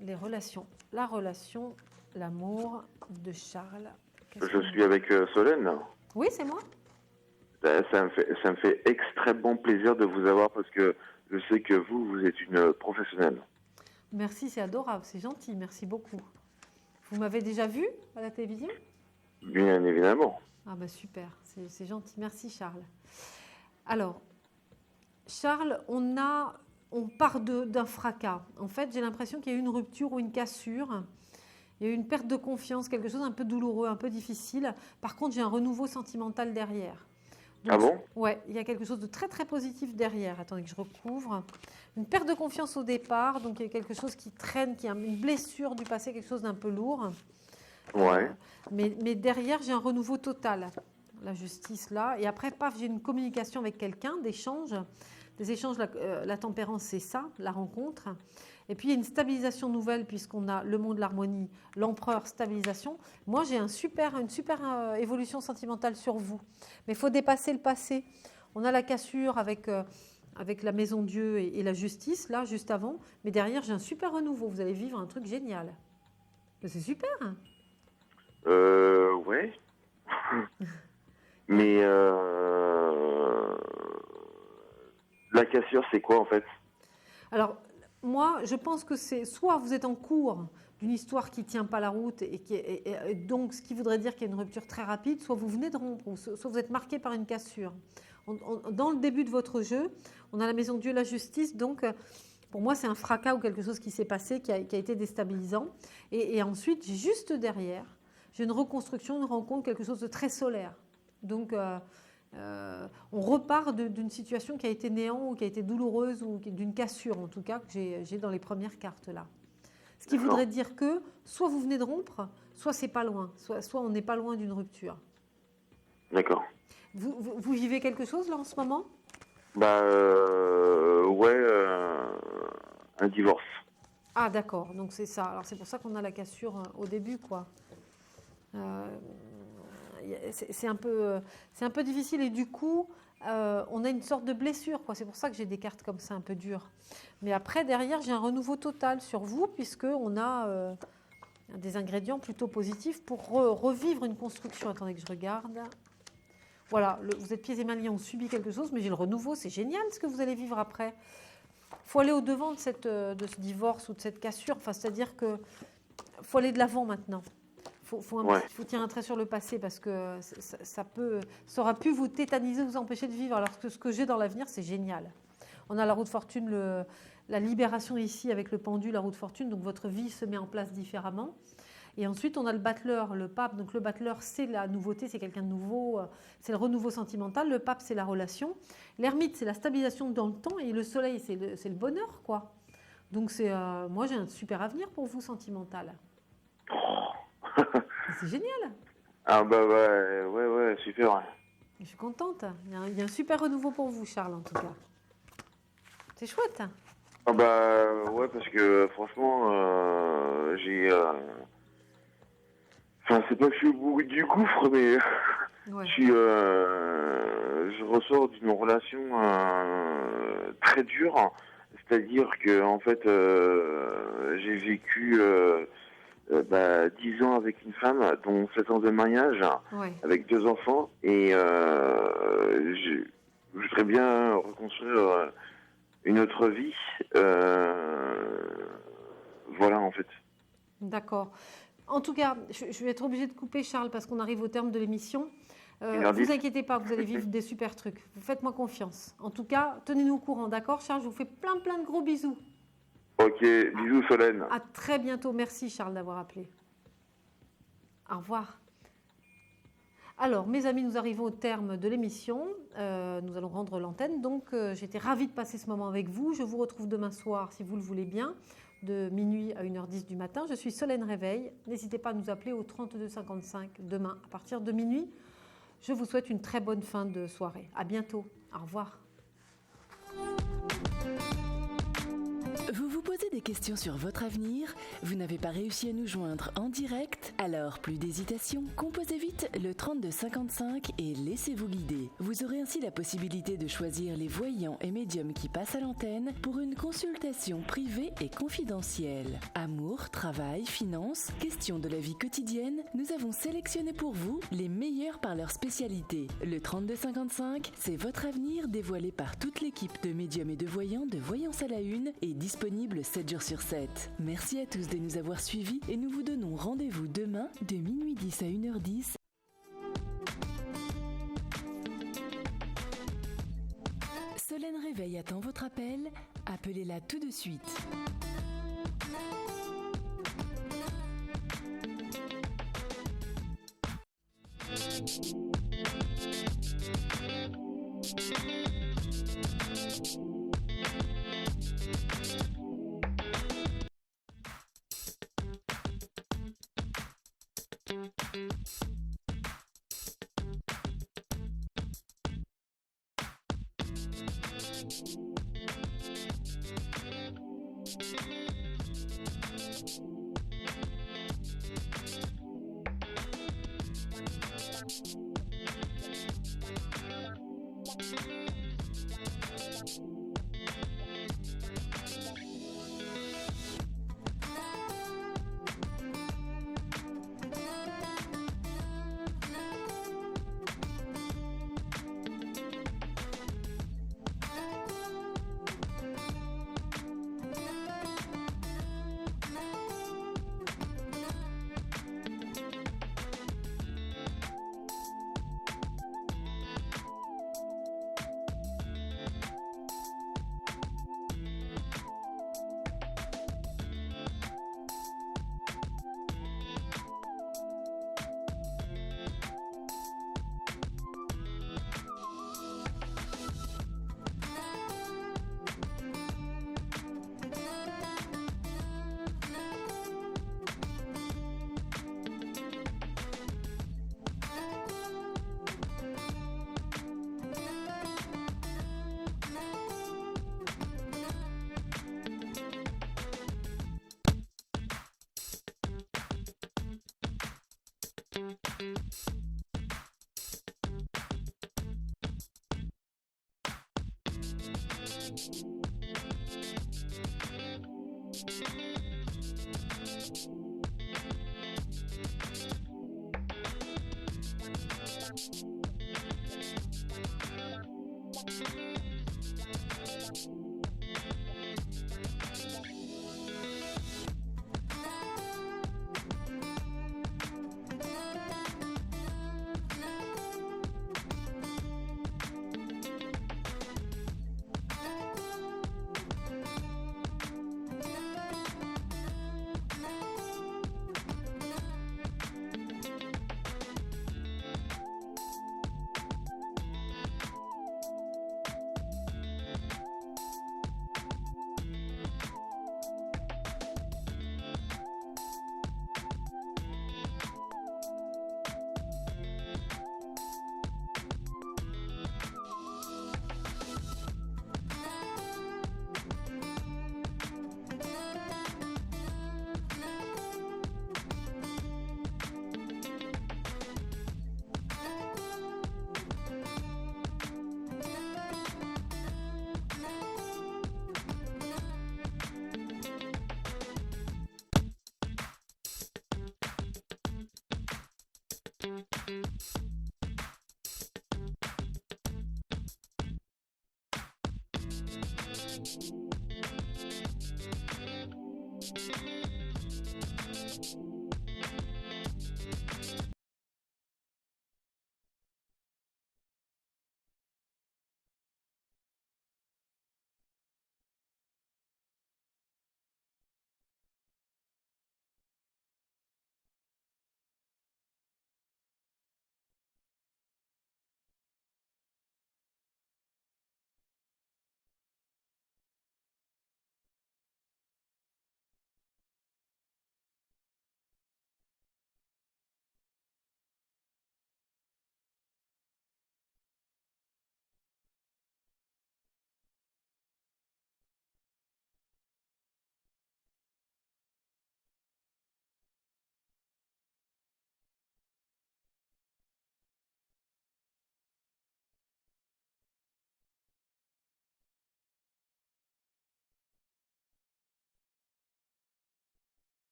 Les relations. La relation, l'amour de Charles. Je suis avec Solène. Oui, c'est moi. Ça me fait extrêmement plaisir de vous avoir parce que je sais que vous êtes une professionnelle. Merci, c'est adorable, c'est gentil, merci beaucoup. Vous m'avez déjà vu à la télévision ? Bien évidemment. Ah bah super, c'est gentil. Merci Charles. Alors, Charles, on part d'un fracas. En fait, j'ai l'impression qu'il y a eu une rupture ou une cassure. Il y a eu une perte de confiance, quelque chose un peu douloureux, un peu difficile. Par contre, j'ai un renouveau sentimental derrière. Donc, ah bon ? Ouais, il y a quelque chose de très très positif derrière. Attendez que je recouvre. Une perte de confiance au départ, donc il y a quelque chose qui traîne, qui a une blessure du passé, quelque chose d'un peu lourd. Ouais. Mais derrière, j'ai un renouveau total. La justice là. Et après, paf, j'ai une communication avec quelqu'un, des échanges. La tempérance, c'est ça, la rencontre. Et puis, il y a une stabilisation nouvelle, puisqu'on a le monde de l'harmonie, l'empereur, stabilisation. Moi, j'ai une super évolution sentimentale sur vous. Mais il faut dépasser le passé. On a la cassure avec la maison Dieu et la justice, là, juste avant. Mais derrière, j'ai un super renouveau. Vous allez vivre un truc génial. C'est super. Hein ? Ouais. Mais la cassure, c'est quoi, en fait ? Alors, moi, je pense que c'est soit vous êtes en cours d'une histoire qui ne tient pas la route et donc ce qui voudrait dire qu'il y a une rupture très rapide, soit vous venez de rompre, ou soit vous êtes marqué par une cassure. Dans le début de votre jeu, on a la maison Dieu, la justice, donc pour moi c'est un fracas ou quelque chose qui s'est passé, qui a été déstabilisant. Et ensuite, juste derrière, j'ai une reconstruction, une rencontre, quelque chose de très solaire. Donc on repart d'une situation qui a été néant ou qui a été douloureuse ou d'une cassure en tout cas que j'ai dans les premières cartes là. Ce qui voudrait dire que soit vous venez de rompre, soit c'est pas loin, soit on n'est pas loin d'une rupture. D'accord. Vous vivez quelque chose là en ce moment ? Ouais, un divorce. Ah d'accord, donc c'est ça. Alors c'est pour ça qu'on a la cassure au début quoi. C'est un peu difficile et du coup on a une sorte de blessure quoi. C'est pour ça que j'ai des cartes comme ça un peu dures. Mais après derrière j'ai un renouveau total sur vous puisque on a des ingrédients plutôt positifs pour revivre une construction. Attendez que je regarde. Voilà, vous êtes pieds et mains liés, on subit quelque chose, mais j'ai le renouveau, c'est génial ce que vous allez vivre après. Il faut aller au-devant de ce divorce ou de cette cassure, enfin, c'est-à-dire qu'il faut aller de l'avant maintenant. Il faut tirer un trait sur le passé parce que ça aura pu vous tétaniser, vous empêcher de vivre, alors que ce que j'ai dans l'avenir, c'est génial. On a la roue de fortune, la libération ici avec le pendu, la roue de fortune, donc votre vie se met en place différemment. Et ensuite, on a le battleur, le pape. Donc le battleur, c'est la nouveauté, c'est quelqu'un de nouveau, c'est le renouveau sentimental. Le pape, c'est la relation. L'ermite, c'est la stabilisation dans le temps. Et le soleil, c'est le bonheur, quoi. Donc moi, j'ai un super avenir pour vous, sentimental. C'est génial. Ah bah ouais, super. Je suis contente. Il y a un super renouveau pour vous, Charles, en tout cas. C'est chouette. Ah bah ouais, parce que franchement, j'ai... Enfin, c'est pas que je suis au bout du gouffre, mais ouais. Je ressors d'une relation très dure. C'est-à-dire que en fait, j'ai vécu 10 ans avec une femme, dont 7 ans de mariage, ouais. Avec 2 enfants, et je voudrais bien reconstruire une autre vie. Voilà, en fait. D'accord. En tout cas, je vais être obligée de couper, Charles, parce qu'on arrive au terme de l'émission. Vous inquiétez pas, vous allez vivre des super trucs. Vous faites-moi confiance. En tout cas, tenez-nous au courant, d'accord, Charles? Je vous fais plein de gros bisous. Ok, bisous Solène. À très bientôt. Merci, Charles, d'avoir appelé. Au revoir. Alors, mes amis, nous arrivons au terme de l'émission. Nous allons rendre l'antenne. Donc, j'étais ravie de passer ce moment avec vous. Je vous retrouve demain soir, si vous le voulez bien, de minuit à 1h10 du matin. Je suis Solène Réveil. N'hésitez pas à nous appeler au 32 55 demain à partir de minuit. Je vous souhaite une très bonne fin de soirée. À bientôt. Au revoir. Vous vous posez des questions sur votre avenir? Vous n'avez pas réussi à nous joindre en direct? Alors, plus d'hésitation, composez vite le 32 55 et laissez-vous guider. Vous aurez ainsi la possibilité de choisir les voyants et médiums qui passent à l'antenne pour une consultation privée et confidentielle. Amour, travail, finances, questions de la vie quotidienne, nous avons sélectionné pour vous les meilleurs par leur spécialité. Le 32 55, c'est votre avenir dévoilé par toute l'équipe de médiums et de voyants de Voyance à la Une et disponible 7 jours sur 7. Merci à tous de nous avoir suivis et nous vous donnons rendez-vous demain de minuit 10 à 1h10. Solène Réveil attend votre appel. Appelez-la tout de suite.